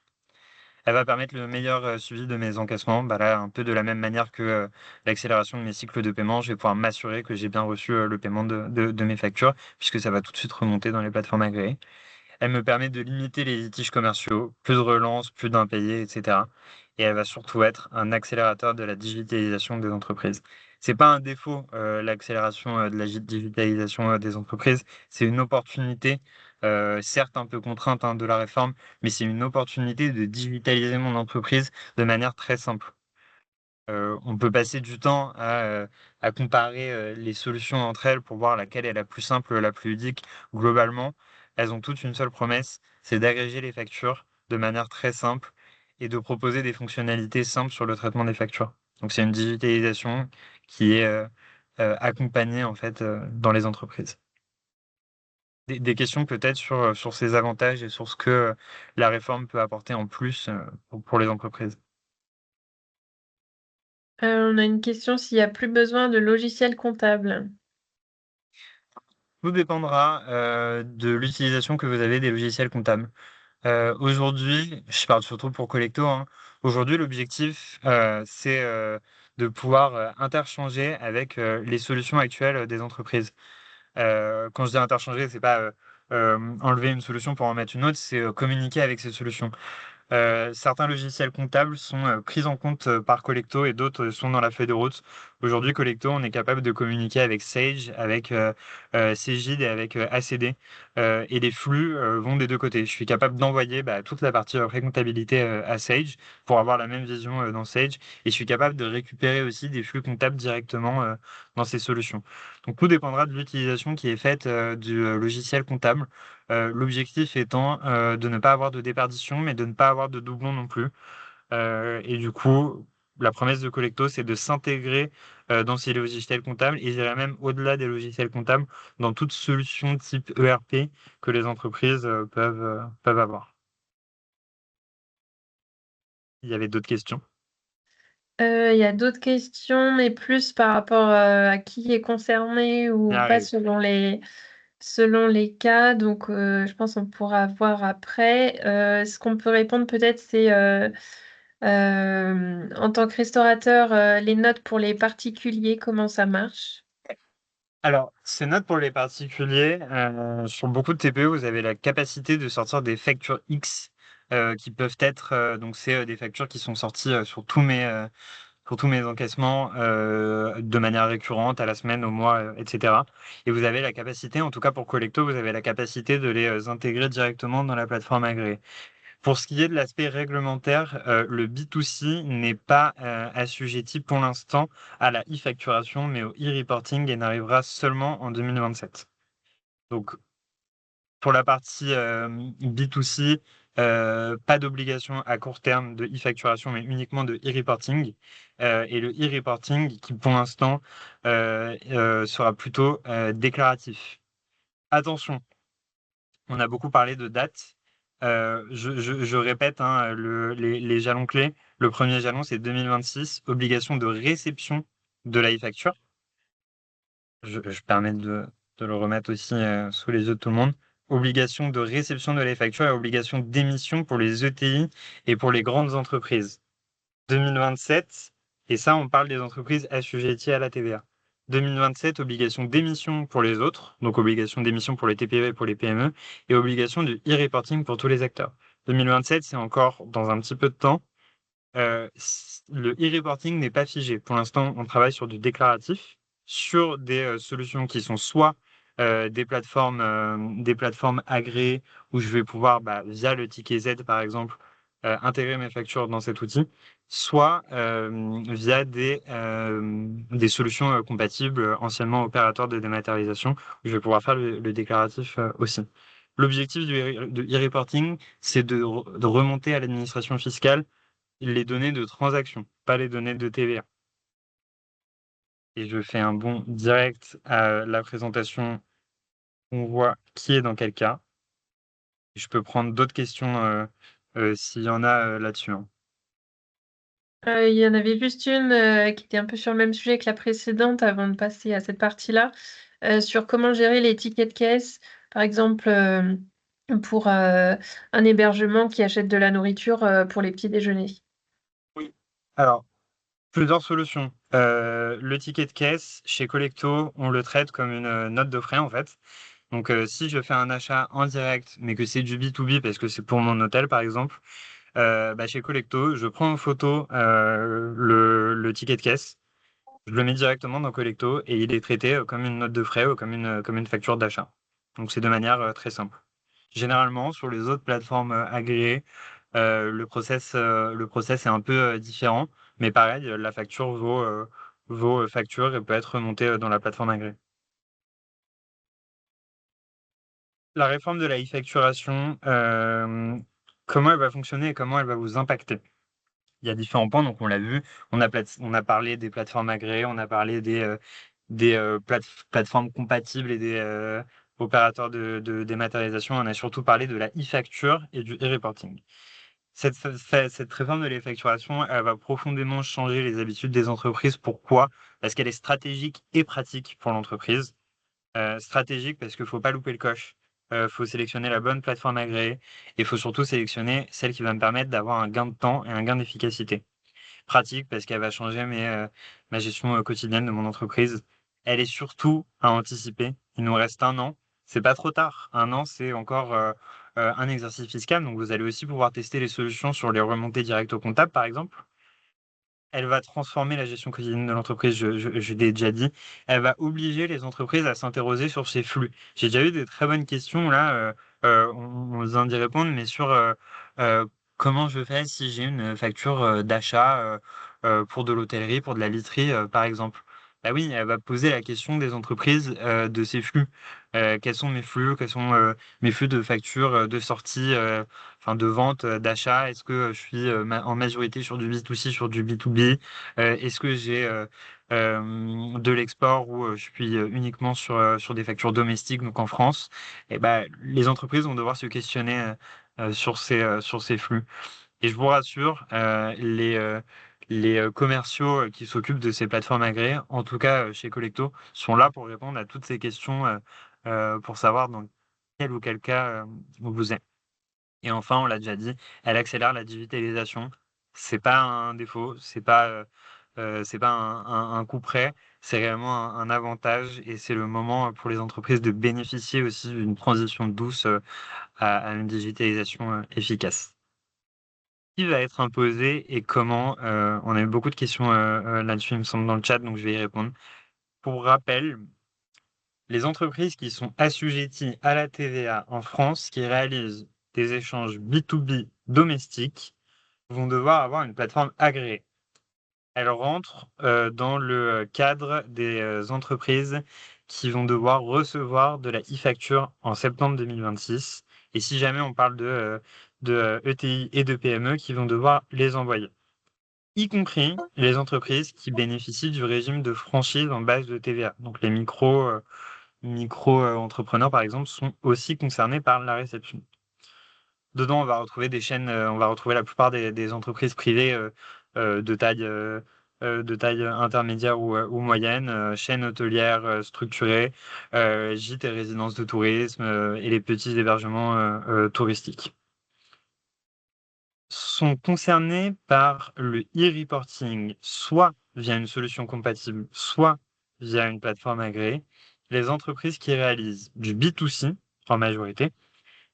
Elle va permettre le meilleur suivi de mes encaissements. Bah là, un peu de la même manière que l'accélération de mes cycles de paiement, je vais pouvoir m'assurer que j'ai bien reçu le paiement de mes factures, puisque ça va tout de suite remonter dans les plateformes agréées. Elle me permet de limiter les litiges commerciaux, plus de relances, plus d'impayés, etc. Et elle va surtout être un accélérateur de la digitalisation des entreprises. C'est pas un défaut, l'accélération de la digitalisation des entreprises, c'est une opportunité, certes un peu contrainte hein, de la réforme, mais c'est une opportunité de digitaliser mon entreprise de manière très simple. On peut passer du temps à comparer les solutions entre elles pour voir laquelle est la plus simple, la plus ludique. Globalement, elles ont toutes une seule promesse, c'est d'agréger les factures de manière très simple et de proposer des fonctionnalités simples sur le traitement des factures. Donc c'est une digitalisation qui est accompagnée en fait dans les entreprises. Des questions peut-être sur ces avantages et sur ce que la réforme peut apporter en plus pour les entreprises. On a une question s'il y a plus besoin de logiciels comptables. Tout dépendra de l'utilisation que vous avez des logiciels comptables. Aujourd'hui, je parle surtout pour Collecto, hein. Aujourd'hui, l'objectif, c'est de pouvoir interchanger avec les solutions actuelles des entreprises. Quand je dis interchanger, c'est pas enlever une solution pour en mettre une autre, c'est communiquer avec ces solutions. Certains logiciels comptables sont pris en compte par Collecto et d'autres sont dans la feuille de route. Aujourd'hui, Collecto, on est capable de communiquer avec Sage, avec Cegid et avec ACD. Et les flux vont des deux côtés. Je suis capable d'envoyer toute la partie pré-comptabilité à Sage pour avoir la même vision dans Sage. Et je suis capable de récupérer aussi des flux comptables directement dans ces solutions. Donc tout dépendra de l'utilisation qui est faite du logiciel comptable. L'objectif étant de ne pas avoir de déperdition, mais de ne pas avoir de doublons non plus. Et du coup, la promesse de Collecto, c'est de s'intégrer dans ces logiciels comptables et j'irais même au-delà des logiciels comptables, dans toute solution type ERP que les entreprises peuvent avoir. Il y avait d'autres questions? Il y a d'autres questions, mais plus par rapport, à qui est concerné Ça ou pas arrive. selon les cas, donc je pense on pourra voir après. Ce qu'on peut répondre peut-être, c'est, en tant que restaurateur, les notes pour les particuliers, comment ça marche? Alors, ces notes pour les particuliers, sur beaucoup de TPE, vous avez la capacité de sortir des factures X qui peuvent être, donc c'est des factures qui sont sorties sur tous mes encaissements de manière récurrente, à la semaine, au mois, etc. Et vous avez la capacité, en tout cas pour Collecto, vous avez la capacité de les intégrer directement dans la plateforme agréée. Pour ce qui est de l'aspect réglementaire, le B2C n'est pas assujetti pour l'instant à la e-facturation, mais au e-reporting et n'arrivera seulement en 2027. Donc, pour la partie B2C, Pas d'obligation à court terme de e-facturation, mais uniquement de e-reporting. Et le e-reporting qui, pour l'instant, sera plutôt déclaratif. Attention, on a beaucoup parlé de date. Je répète, hein, les jalons clés. Le premier jalon, c'est 2026, obligation de réception de la e-facture. Je permets de le remettre aussi sous les yeux de tout le monde. Obligation de réception de la facture et obligation d'émission pour les ETI et pour les grandes entreprises. 2027, et ça, on parle des entreprises assujetties à la TVA. 2027, obligation d'émission pour les autres, donc obligation d'émission pour les TPE et pour les PME, et obligation de e-reporting pour tous les acteurs. 2027, c'est encore dans un petit peu de temps. Le e-reporting n'est pas figé. Pour l'instant, on travaille sur du déclaratif, sur des solutions qui sont soit des plateformes agréées où je vais pouvoir, via le ticket Z par exemple, intégrer mes factures dans cet outil, soit via des solutions compatibles, anciennement opérateurs de dématérialisation, où je vais pouvoir faire le déclaratif aussi. L'objectif de e-reporting, c'est de remonter à l'administration fiscale les données de transaction, pas les données de TVA. Et je fais un bond direct à la présentation. On voit qui est dans quel cas. Je peux prendre d'autres questions s'il y en a là-dessus, hein. Il y en avait juste une qui était un peu sur le même sujet que la précédente avant de passer à cette partie-là, sur comment gérer les tickets de caisse, par exemple pour un hébergement qui achète de la nourriture pour les petits déjeuners. Oui. Alors, plusieurs solutions. Le ticket de caisse, chez Collecto, on le traite comme une note de frais en fait. Donc, si je fais un achat en direct, mais que c'est du B2B parce que c'est pour mon hôtel par exemple, chez Collecto, je prends en photo le ticket de caisse. Je le mets directement dans Collecto et il est traité comme une note de frais ou comme une facture d'achat. Donc c'est de manière très simple. Généralement, sur les autres plateformes agréées, le process est un peu différent, mais pareil, la facture vaut facture et peut être remontée dans la plateforme agréée. La réforme de la e-facturation, comment elle va fonctionner et comment elle va vous impacter? Il y a différents points, donc on l'a vu. On a parlé des plateformes agréées, on a parlé des plateformes compatibles et des opérateurs de dématérialisation. On a surtout parlé de la e-facture et du e-reporting. Cette réforme de l'e-facturation, elle va profondément changer les habitudes des entreprises. Pourquoi? Parce qu'elle est stratégique et pratique pour l'entreprise. Stratégique parce qu'il ne faut pas louper le coche. Il faut sélectionner la bonne plateforme agréée et il faut surtout sélectionner celle qui va me permettre d'avoir un gain de temps et un gain d'efficacité. Pratique parce qu'elle va changer ma gestion quotidienne de mon entreprise. Elle est surtout à anticiper. Il nous reste un an. C'est pas trop tard. Un an, c'est encore un exercice fiscal. Donc, vous allez aussi pouvoir tester les solutions sur les remontées directes au comptable, par exemple. Elle va transformer la gestion quotidienne de l'entreprise, je l'ai déjà dit. Elle va obliger les entreprises à s'interroger sur ces flux. J'ai déjà eu des très bonnes questions là, on vient d'y répondre, mais sur euh, comment je fais si j'ai une facture d'achat pour de l'hôtellerie, pour de la literie, par exemple. Bah oui, elle va poser la question des entreprises de ces flux. Quels sont mes flux? Quels sont mes flux de factures, de sortie, enfin de vente, d'achat? Est-ce que je suis en majorité sur du B2C, sur du B2B? Est-ce que j'ai de l'export ou je suis uniquement sur des factures domestiques, donc en France? Et ben, les entreprises vont devoir se questionner sur ces flux. Et je vous rassure, les commerciaux qui s'occupent de ces plateformes agréées, en tout cas chez Collecto, sont là pour répondre à toutes ces questions, pour savoir dans quel ou quel cas vous êtes. Et enfin, on l'a déjà dit, elle accélère la digitalisation. C'est pas un défaut, c'est pas un coup près, c'est réellement un avantage et c'est le moment pour les entreprises de bénéficier aussi d'une transition douce à une digitalisation efficace. Qui va être imposé et comment? On a eu beaucoup de questions là-dessus, il me semble, dans le chat, donc je vais y répondre. Pour rappel, les entreprises qui sont assujetties à la TVA en France, qui réalisent des échanges B2B domestiques, vont devoir avoir une plateforme agréée. Elles rentrent dans le cadre des entreprises qui vont devoir recevoir de la e-facture en septembre 2026 et si jamais on parle de ETI et de PME qui vont devoir les envoyer, y compris les entreprises qui bénéficient du régime de franchise en base de TVA. Donc les micro-entrepreneurs, par exemple, sont aussi concernés par la réception. Dedans, on va retrouver des chaînes, on va retrouver la plupart des entreprises privées euh, de taille, euh, de taille intermédiaire ou moyenne, chaînes hôtelières structurées, gîtes et résidences de tourisme et les petits hébergements touristiques. Sont concernés par le e-reporting, soit via une solution compatible, soit via une plateforme agréée, les entreprises qui réalisent du B2C en majorité,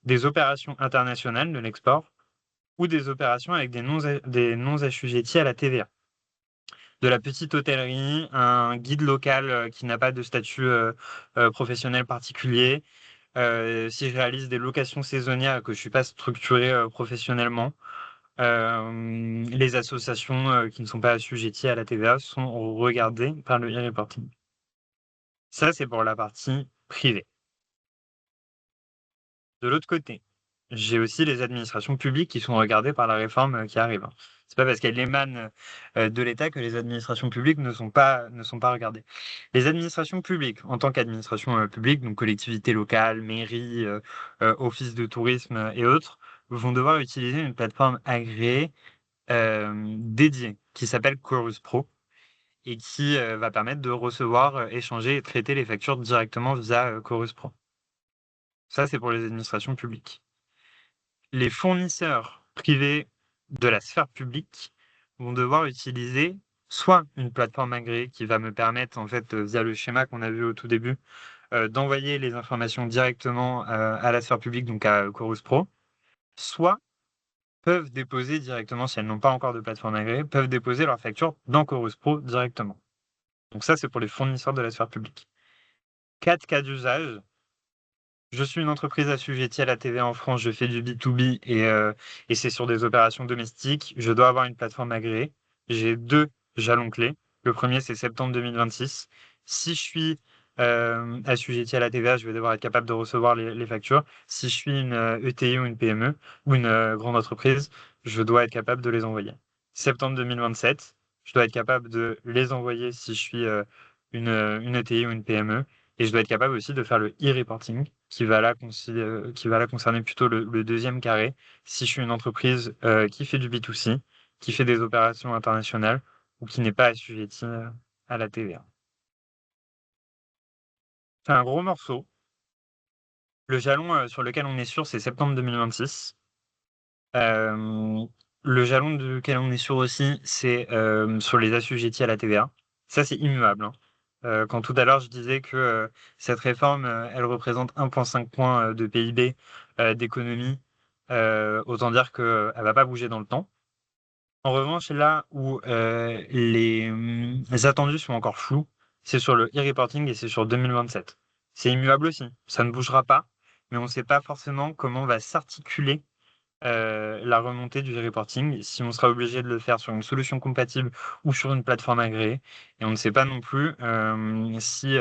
des opérations internationales de l'export ou des opérations avec des non assujettis à la TVA. De la petite hôtellerie, un guide local qui n'a pas de statut professionnel particulier. Si je réalise des locations saisonnières et que je ne suis pas structuré professionnellement, les associations qui ne sont pas assujetties à la TVA sont regardées par le e-reporting. Ça, c'est pour la partie privée. De l'autre côté, j'ai aussi les administrations publiques qui sont regardées par la réforme qui arrive, hein. C'est pas parce qu'elle émane de l'État que les administrations publiques ne sont pas regardées. Les administrations publiques, en tant qu'administration publique, donc collectivités locales, mairies, offices de tourisme et autres, vont devoir utiliser une plateforme agréée dédiée qui s'appelle Chorus Pro et qui va permettre de recevoir, échanger et traiter les factures directement via Chorus Pro. Ça, c'est pour les administrations publiques. Les fournisseurs privés de la sphère publique vont devoir utiliser soit une plateforme agréée qui va me permettre, en fait, via le schéma qu'on a vu au tout début, d'envoyer les informations directement à la sphère publique, donc à Chorus Pro, soit peuvent déposer directement, si elles n'ont pas encore de plateforme agréée, peuvent déposer leur facture dans Chorus Pro directement. Donc ça, c'est pour les fournisseurs de la sphère publique. 4 cas d'usage. Je suis une entreprise assujettie à la TVA en France, je fais du B2B et c'est sur des opérations domestiques. Je dois avoir une plateforme agréée. J'ai 2 jalons clés. Le premier, c'est septembre 2026. Si je suis assujetti à la TVA, je vais devoir être capable de recevoir les factures. Si je suis une ETI ou une PME ou une grande entreprise, je dois être capable de les envoyer. Septembre 2027, je dois être capable de les envoyer si je suis une ETI ou une PME. Et je dois être capable aussi de faire le e-reporting, qui va là concerner plutôt le deuxième carré, si je suis une entreprise qui fait du B2C, qui fait des opérations internationales ou qui n'est pas assujettie à la TVA. C'est un gros morceau. Le jalon sur lequel on est sûr, c'est septembre 2026. Euh, le jalon duquel on est sûr aussi, c'est sur les assujettis à la TVA. Ça, c'est immuable, hein. Quand tout à l'heure, je disais que cette réforme, elle représente 1,5 points de PIB d'économie, autant dire qu'elle ne va pas bouger dans le temps. En revanche, là où les attendus sont encore flous, c'est sur le e-reporting et c'est sur 2027. C'est immuable aussi, ça ne bougera pas, mais on ne sait pas forcément comment va s'articuler la remontée du reporting, si on sera obligé de le faire sur une solution compatible ou sur une plateforme agréée. Et on ne sait pas non plus si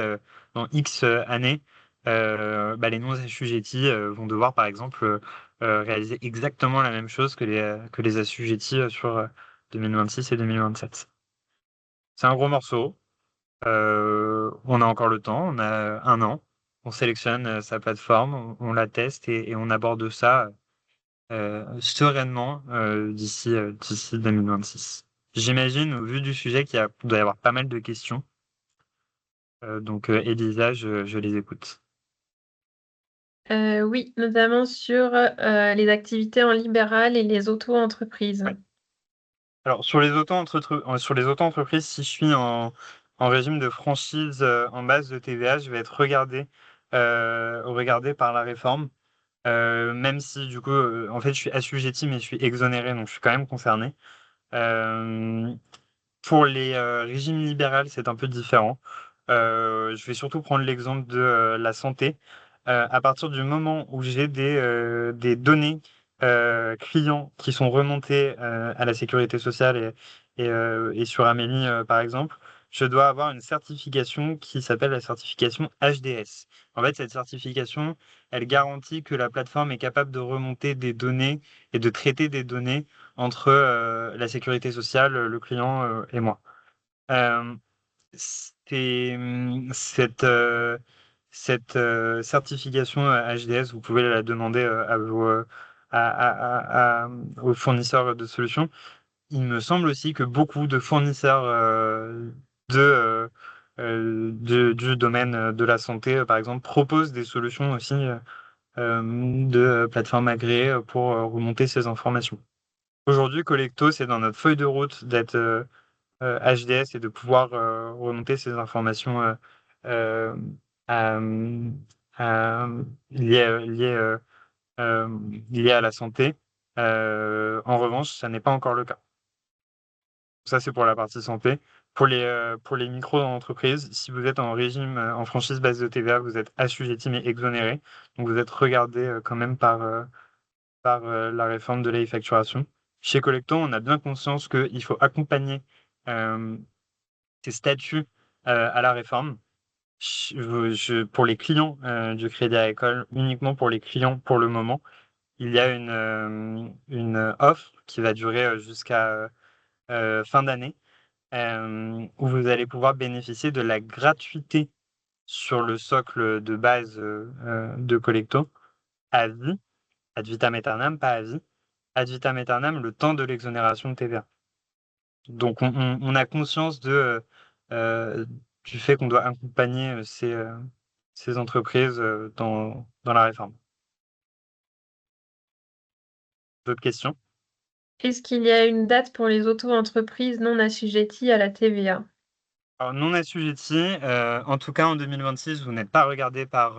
dans X années, les non-assujettis vont devoir, par exemple, réaliser exactement la même chose que les assujettis sur 2026 et 2027. C'est un gros morceau. On a encore le temps, on a un an. On sélectionne sa plateforme, on la teste et on aborde ça sereinement d'ici 2026. J'imagine, au vu du sujet, doit y avoir pas mal de questions. Donc, Elisa, je les écoute. Oui, notamment sur les activités en libéral et les auto-entreprises. Ouais. Alors, sur les auto-entreprises, si je suis en régime de franchise en base de TVA, je vais être regardé par la réforme. Même si, du coup, en fait, je suis assujetti, mais je suis exonéré, donc je suis quand même concerné. Euh, Pour les régimes libéraux, c'est un peu différent. Je vais surtout prendre l'exemple de la santé. À partir du moment où j'ai des données clients qui sont remontées à la sécurité sociale et sur Amélie, par exemple, je dois avoir une certification qui s'appelle la certification HDS. En fait, cette certification, elle garantit que la plateforme est capable de remonter des données et de traiter des données entre la sécurité sociale, le client et moi. Euh, cette certification HDS, vous pouvez la demander aux fournisseurs de solutions. Il me semble aussi que beaucoup de fournisseurs de, euh, du domaine de la santé, par exemple, proposent des solutions aussi de plateformes agréées pour remonter ces informations. Aujourd'hui, Collecto, c'est dans notre feuille de route d'être HDS et de pouvoir remonter ces informations euh, à- à- liées, euh, liées à la santé. En revanche, ça n'est pas encore le cas. Ça, c'est pour la partie santé. Pour les micro-entreprises, si vous êtes en régime, en franchise base de TVA, vous êtes assujetti mais exonéré. Donc, vous êtes regardé quand même par la réforme de la facturation. Chez Collecton, on a bien conscience qu'il faut accompagner euh, ces statuts à la réforme. Pour les clients du Crédit Agricole, uniquement pour les clients pour le moment, il y a une offre qui va durer jusqu'à fin d'année où vous allez pouvoir bénéficier de la gratuité sur le socle de base de Collecto à vie, ad vitam aeternam, pas à vie, ad vitam aeternam, le temps de l'exonération de TVA. Donc on a conscience euh, du fait qu'on doit accompagner ces entreprises dans la réforme. D'autres questions? Est-ce qu'il y a une date pour les auto-entreprises non assujetties à la TVA? Alors, non assujettis, en tout cas en 2026, vous n'êtes pas regardé par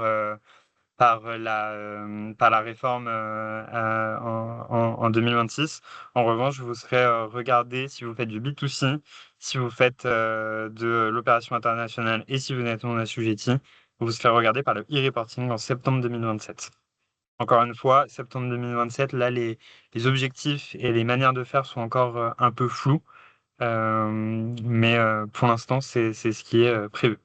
la réforme en 2026. En revanche, vous serez regardé si vous faites du B2C, si vous faites de l'opération internationale et si vous n'êtes non assujetti, vous serez regardé par le e-reporting en septembre 2027. Encore une fois, septembre 2027, là, les objectifs et les manières de faire sont encore un peu flous, mais pour l'instant, c'est ce qui est prévu.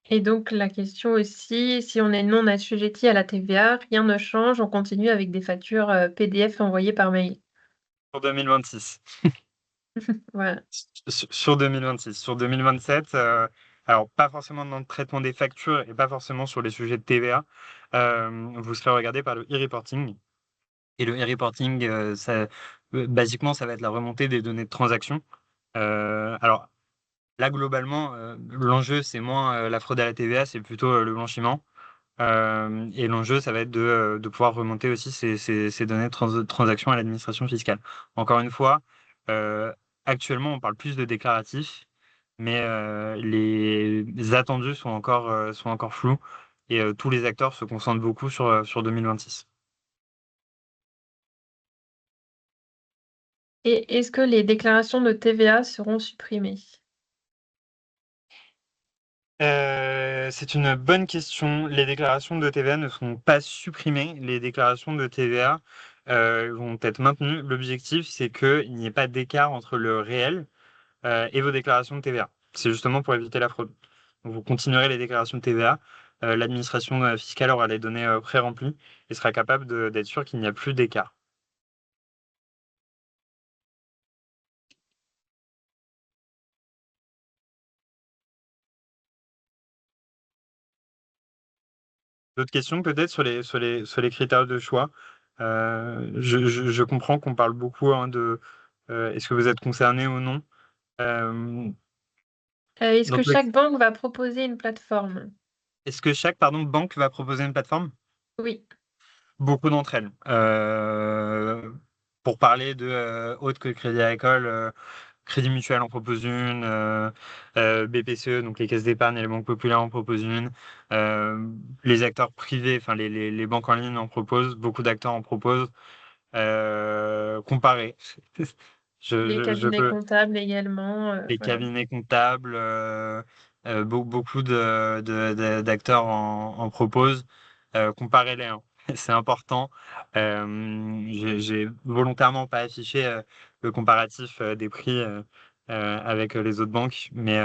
Et donc la question aussi, si on est non assujetti à la TVA, rien ne change, on continue avec des factures PDF envoyées par mail. Pour 2026. Voilà. Sur 2026. Sur 2027, alors pas forcément dans le traitement des factures et pas forcément sur les sujets de TVA, vous serez regardé par le e-reporting. Et le e-reporting, basiquement, ça va être la remontée des données de transaction. Alors là, globalement, l'enjeu, c'est moins la fraude à la TVA, c'est plutôt le blanchiment. Et l'enjeu, ça va être de pouvoir remonter aussi ces données de transaction à l'administration fiscale. Encore une fois, euh, actuellement, on parle plus de déclaratifs, mais les attendus sont encore flous et tous les acteurs se concentrent beaucoup sur 2026. Et est-ce que les déclarations de TVA seront supprimées? C'est une bonne question. Les déclarations de TVA ne seront pas supprimées. Les déclarations de TVA vont être maintenues. L'objectif, c'est qu'il n'y ait pas d'écart entre le réel et vos déclarations de TVA. C'est justement pour éviter la fraude. Donc, vous continuerez les déclarations de TVA. L'administration fiscale aura les données pré-remplies et sera capable d'être sûr qu'il n'y a plus d'écart. D'autres questions peut-être sur les critères de choix? Je comprends qu'on parle beaucoup hein, de est-ce que vous êtes concerné ou non. Euh, Est-ce que donc, chaque banque va proposer une plateforme? est-ce que chaque banque va proposer une plateforme? Oui. Beaucoup d'entre elles. Pour parler de autres que le Crédit Agricole, Crédit Mutuel en propose une, BPCE, donc les caisses d'épargne et les banques populaires en proposent une, les acteurs privés, enfin les banques en ligne en proposent, beaucoup d'acteurs en proposent. Comparer. Les Je cabinets peux. comptables également. Les Voilà. cabinets comptables, beaucoup d'acteurs en proposent. Comparez-les, hein. C'est important. J'ai volontairement pas affiché le comparatif des prix avec les autres banques, mais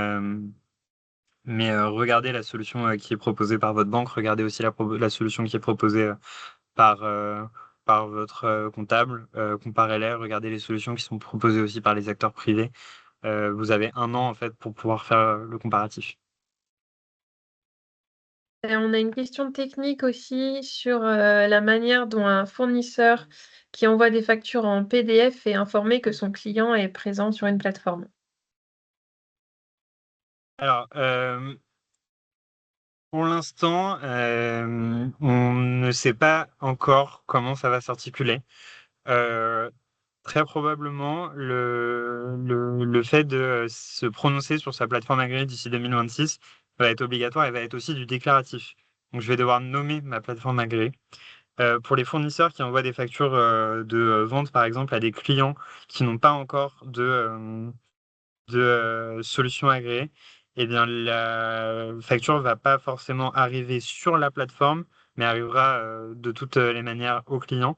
regardez la solution qui est proposée par votre banque, regardez aussi la solution qui est proposée par, euh, par votre comptable, comparez-les, regardez les solutions qui sont proposées aussi par les acteurs privés. Vous avez un an en fait pour pouvoir faire le comparatif. On a une question technique aussi sur la manière dont un fournisseur qui envoie des factures en PDF est informé que son client est présent sur une plateforme. Alors, pour l'instant, on ne sait pas encore comment ça va s'articuler. Euh, Très probablement, le fait de se prononcer sur sa plateforme agréée d'ici 2026 va être obligatoire et va être aussi du déclaratif. Donc, je vais devoir nommer ma plateforme agréée. Pour les fournisseurs qui envoient des factures de vente, par exemple, à des clients qui n'ont pas encore de solution agréée, eh bien, la facture va pas forcément arriver sur la plateforme, mais arrivera de toutes les manières au client.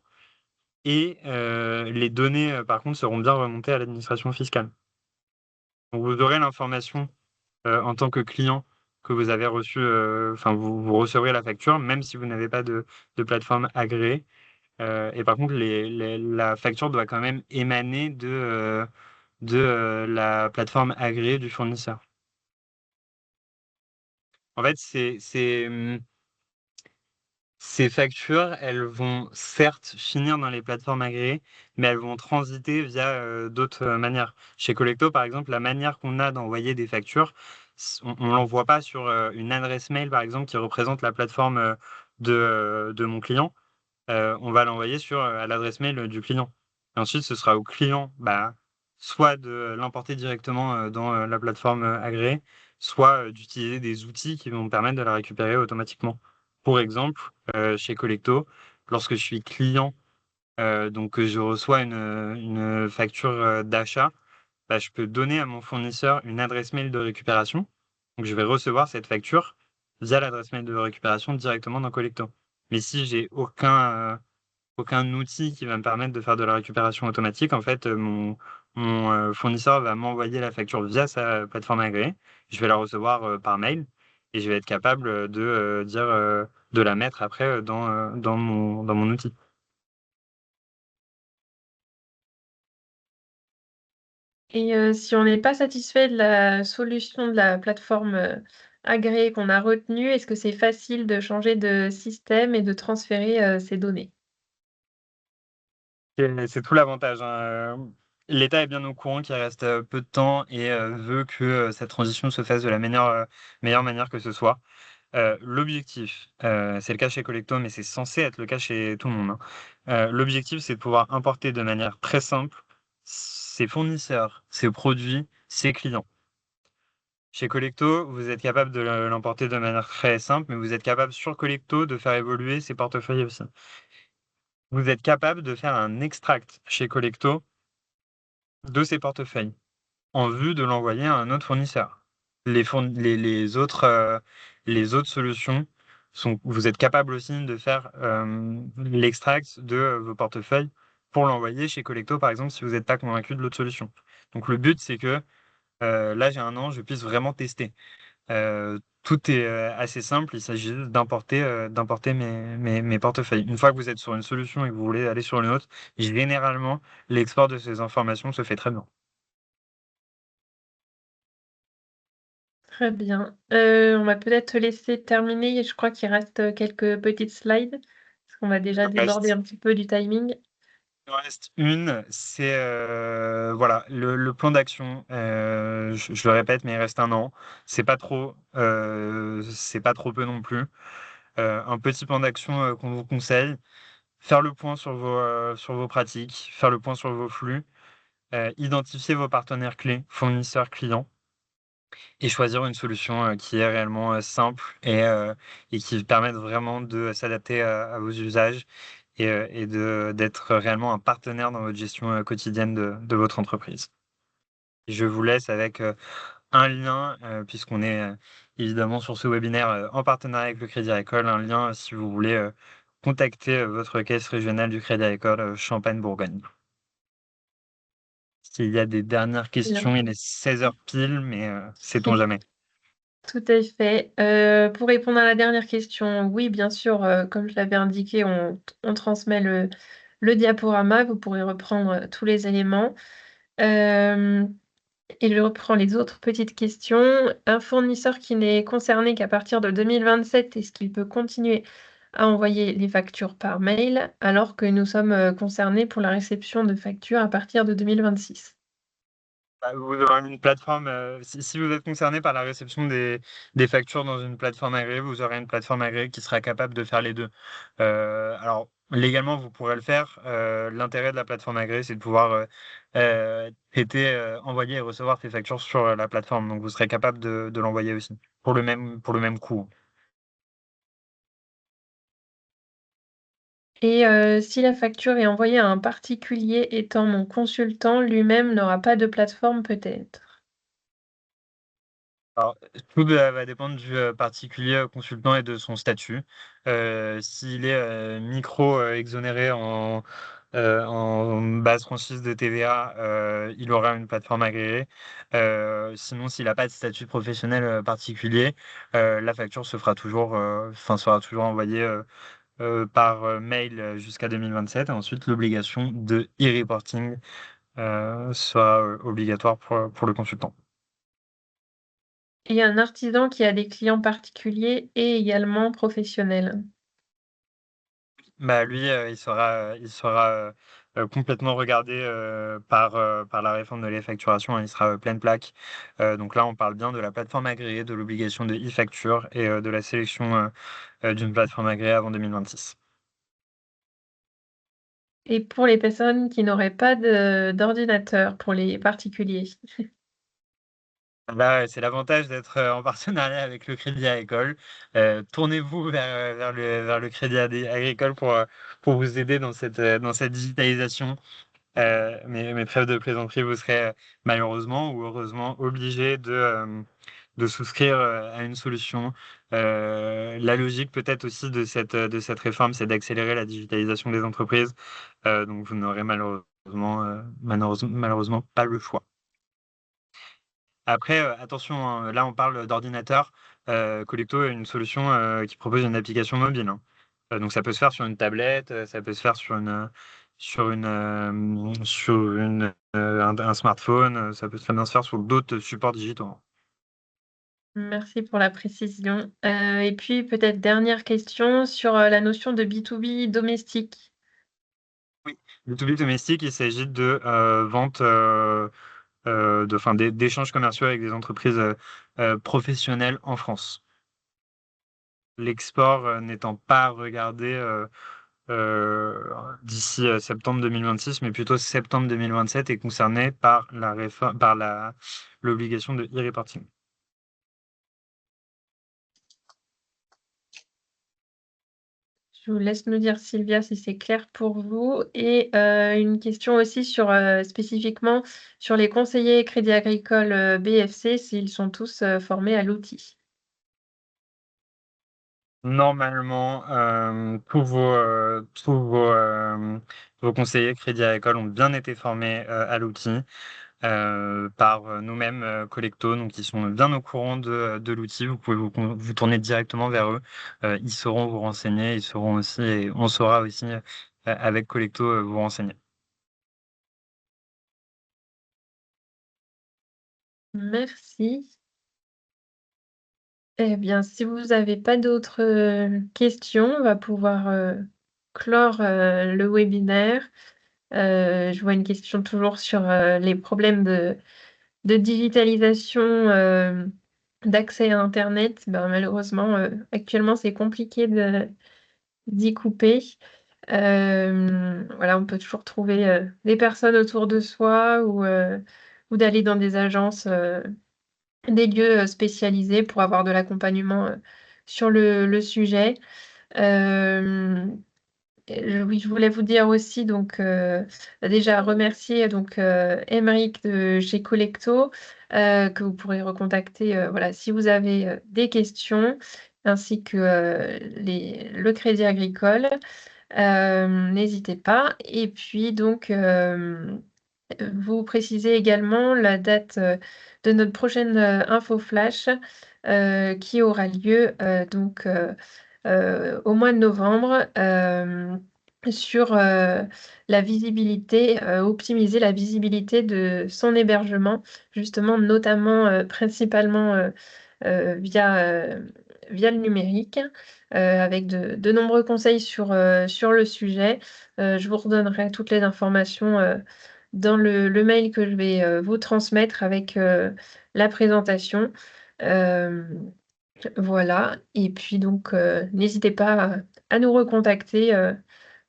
Et les données, par contre, seront bien remontées à l'administration fiscale. Donc, vous aurez l'information en tant que client que vous avez reçu, enfin, vous recevrez la facture, même si vous n'avez pas de plateforme agréée. Et par contre, la facture doit quand même émaner de la plateforme agréée du fournisseur. En fait, ces factures, elles vont certes finir dans les plateformes agréées, mais elles vont transiter via d'autres manières. Chez Collecto, par exemple, la manière qu'on a d'envoyer des factures, on ne l'envoie pas sur une adresse mail, par exemple, qui représente la plateforme de mon client. On va l'envoyer à l'adresse mail du client. Et ensuite, ce sera au client, bah, soit de l'importer directement dans la plateforme agréée, soit d'utiliser des outils qui vont me permettre de la récupérer automatiquement. Pour exemple, chez Collecto, lorsque je suis client, donc que je reçois une facture d'achat, bah, je peux donner à mon fournisseur une adresse mail de récupération. Donc, je vais recevoir cette facture via l'adresse mail de récupération directement dans Collecto. Mais si j'ai aucun outil qui va me permettre de faire de la récupération automatique. En fait, mon fournisseur va m'envoyer la facture via sa plateforme agréée. Je vais la recevoir par mail et je vais être capable de dire de la mettre après dans mon outil. Et si on n'est pas satisfait de la solution de la plateforme agréée qu'on a retenue, est-ce que c'est facile de changer de système et de transférer ces données? C'est tout l'avantage, hein. L'État est bien au courant qu'il reste peu de temps et veut que cette transition se fasse de la meilleure manière que ce soit. L'objectif, c'est le cas chez Collecto, mais c'est censé être le cas chez tout le monde, hein. L'objectif, c'est de pouvoir importer de manière très simple ses fournisseurs, ses produits, ses clients. Chez Collecto, vous êtes capable de l'importer de manière très simple, mais vous êtes capable sur Collecto de faire évoluer ses portefeuilles aussi. Vous êtes capable de faire un extract chez Collecto de ces portefeuilles en vue de l'envoyer à un autre fournisseur. Les autres solutions vous êtes capable aussi de faire l'extract de vos portefeuilles pour l'envoyer chez Collecto, par exemple, si vous n'êtes pas convaincu de l'autre solution. Donc le but, c'est que là, j'ai un an, je puisse vraiment tester. Tout est assez simple, il s'agit juste d'importer mes portefeuilles. Une fois que vous êtes sur une solution et que vous voulez aller sur une autre, généralement, l'export de ces informations se fait très bien. Très bien. On va peut-être te laisser terminer. Je crois qu'il reste quelques petites slides, parce qu'on va déjà déborder un petit peu du timing. Il en reste une, c'est voilà le plan d'action. Je le répète, mais il reste un an. C'est pas trop peu non plus. Un petit plan d'action qu'on vous conseille. Faire le point sur vos pratiques, faire le point sur vos flux, identifier vos partenaires clés, fournisseurs, clients, et choisir une solution qui est réellement simple et qui permette vraiment de s'adapter à vos usages et d'être réellement un partenaire dans votre gestion quotidienne de votre entreprise. Je vous laisse avec un lien, puisqu'on est évidemment sur ce webinaire en partenariat avec le Crédit Agricole, un lien si vous voulez contacter votre caisse régionale du Crédit Agricole Champagne-Bourgogne. s'il y a des dernières Bien. questions. Il est 16 heures pile, mais sait-on jamais. Tout à fait. Pour répondre à la dernière question, oui, bien sûr, comme je l'avais indiqué, on transmet le diaporama. Vous pourrez reprendre tous les éléments. Euh, et je reprends les autres petites questions. Un fournisseur qui n'est concerné qu'à partir de 2027, est-ce qu'il peut continuer à envoyer les factures par mail alors que nous sommes concernés pour la réception de factures à partir de 2026? Bah, vous aurez une plateforme, si vous êtes concerné par la réception des factures dans une plateforme agréée, vous aurez une plateforme agréée qui sera capable de faire les deux. Alors, légalement, vous pourrez le faire. L'intérêt de la plateforme agréée, c'est de pouvoir traiter, envoyer et recevoir ces factures sur la plateforme. Donc, vous serez capable de l'envoyer aussi pour le même coût. Et si la facture est envoyée à un particulier étant mon consultant, lui-même n'aura pas de plateforme peut-être. Alors, tout va dépendre du particulier consultant et de son statut. S'il est micro exonéré en basse franchise de TVA, il aura une plateforme agréée. Sinon, s'il n'a pas de statut professionnel particulier, la facture sera toujours envoyée par mail jusqu'à 2027. Et ensuite, l'obligation de e-reporting sera obligatoire pour le consultant. Et un artisan qui a des clients particuliers et également professionnels. Bah lui, il sera complètement regardé par la réforme de l'e-facturation, hein. Il sera pleine plaque. Donc là, on parle bien de la plateforme agréée, de l'obligation de e-facture et de la sélection d'une plateforme agréée avant 2026. Et pour les personnes qui n'auraient pas d'ordinateur, pour les particuliers. Là, c'est l'avantage d'être en partenariat avec le Crédit Agricole. Tournez-vous vers le Crédit Agricole pour vous aider dans cette digitalisation. Mais trêve de plaisanterie, vous serez malheureusement ou heureusement obligé de souscrire à une solution. La logique peut-être aussi de cette réforme, c'est d'accélérer la digitalisation des entreprises. Donc vous n'aurez malheureusement pas le choix. Après, attention, hein, là on parle d'ordinateur. Collecto est une solution qui propose une application mobile, hein. Donc ça peut se faire sur une tablette, ça peut se faire sur un smartphone, ça peut très bien se faire sur d'autres supports digitaux, hein. Merci pour la précision. Et puis peut-être dernière question sur, la notion de B2B domestique. Oui, le to B domestique, il s'agit de vente, d'échanges commerciaux avec des entreprises professionnelles en France. L'export n'étant pas regardé d'ici septembre 2026, mais plutôt septembre 2027 est concerné par la réforme, par l'obligation de e-reporting. Je vous laisse nous dire, Sylvia, si c'est clair pour vous. Et une question aussi sur, spécifiquement sur les conseillers Crédit Agricole, BFC, s'ils sont tous, formés à l'outil. Normalement, tous vos conseillers Crédit Agricole ont bien été formés à l'outil par nous-mêmes, Collecto, donc ils sont bien au courant de l'outil. Vous pouvez vous tourner directement vers eux. Ils sauront vous renseigner, ils sauront aussi, et on saura aussi avec Collecto vous renseigner. Merci. Eh bien, si vous avez pas d'autres, questions, on va pouvoir, clore, le webinaire. Je vois une question toujours sur, les problèmes de digitalisation, d'accès à internet. Ben, malheureusement, actuellement, c'est compliqué d'y couper. Voilà, on peut toujours trouver, des personnes autour de soi ou d'aller dans des agences, des lieux, spécialisés pour avoir de l'accompagnement, sur le sujet. Hem Oui, je voulais vous dire aussi donc, déjà remercier donc, Aymeric de chez Collecto, que vous pourrez recontacter, voilà, si vous avez, des questions, ainsi que, le Crédit Agricole. N'hésitez pas et puis donc, Vous précisez également la date, de notre prochaine, info flash, qui aura lieu, au mois de novembre, sur, la visibilité, optimiser la visibilité de son hébergement, justement, notamment, principalement, via le numérique, avec de nombreux conseils sur le sujet. Je vous redonnerai toutes les informations, dans le mail que je vais, vous transmettre avec, la présentation. Hem, voilà et puis donc, n'hésitez pas à nous recontacter,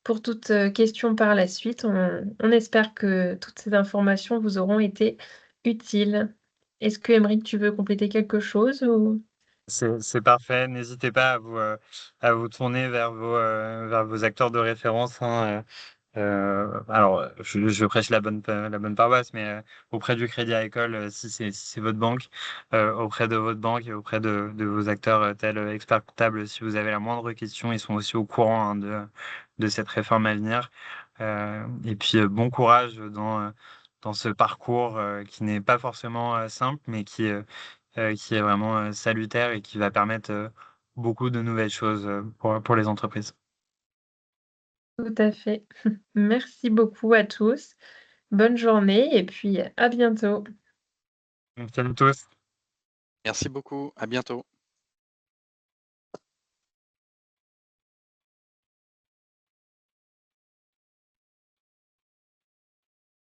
pour toute, question par la suite. On espère que toutes ces informations vous auront été utiles. Est-ce que Aymeric, tu veux compléter quelque chose ou? C'est parfait. N'hésitez pas à vous tourner vers vos acteurs de référence, hein, alors, je prêche la bonne paroisse, mais auprès du Crédit Agricole, si c'est votre banque, auprès de votre banque et auprès de vos acteurs tels experts comptables, si vous avez la moindre question, ils sont aussi au courant hein, de cette réforme à venir. Et puis, bon courage dans ce parcours qui n'est pas forcément simple, mais qui est vraiment salutaire et qui va permettre beaucoup de nouvelles choses pour les entreprises. Tout à fait. Merci beaucoup à tous. Bonne journée et puis à bientôt. Salut à tous. Merci beaucoup, à bientôt.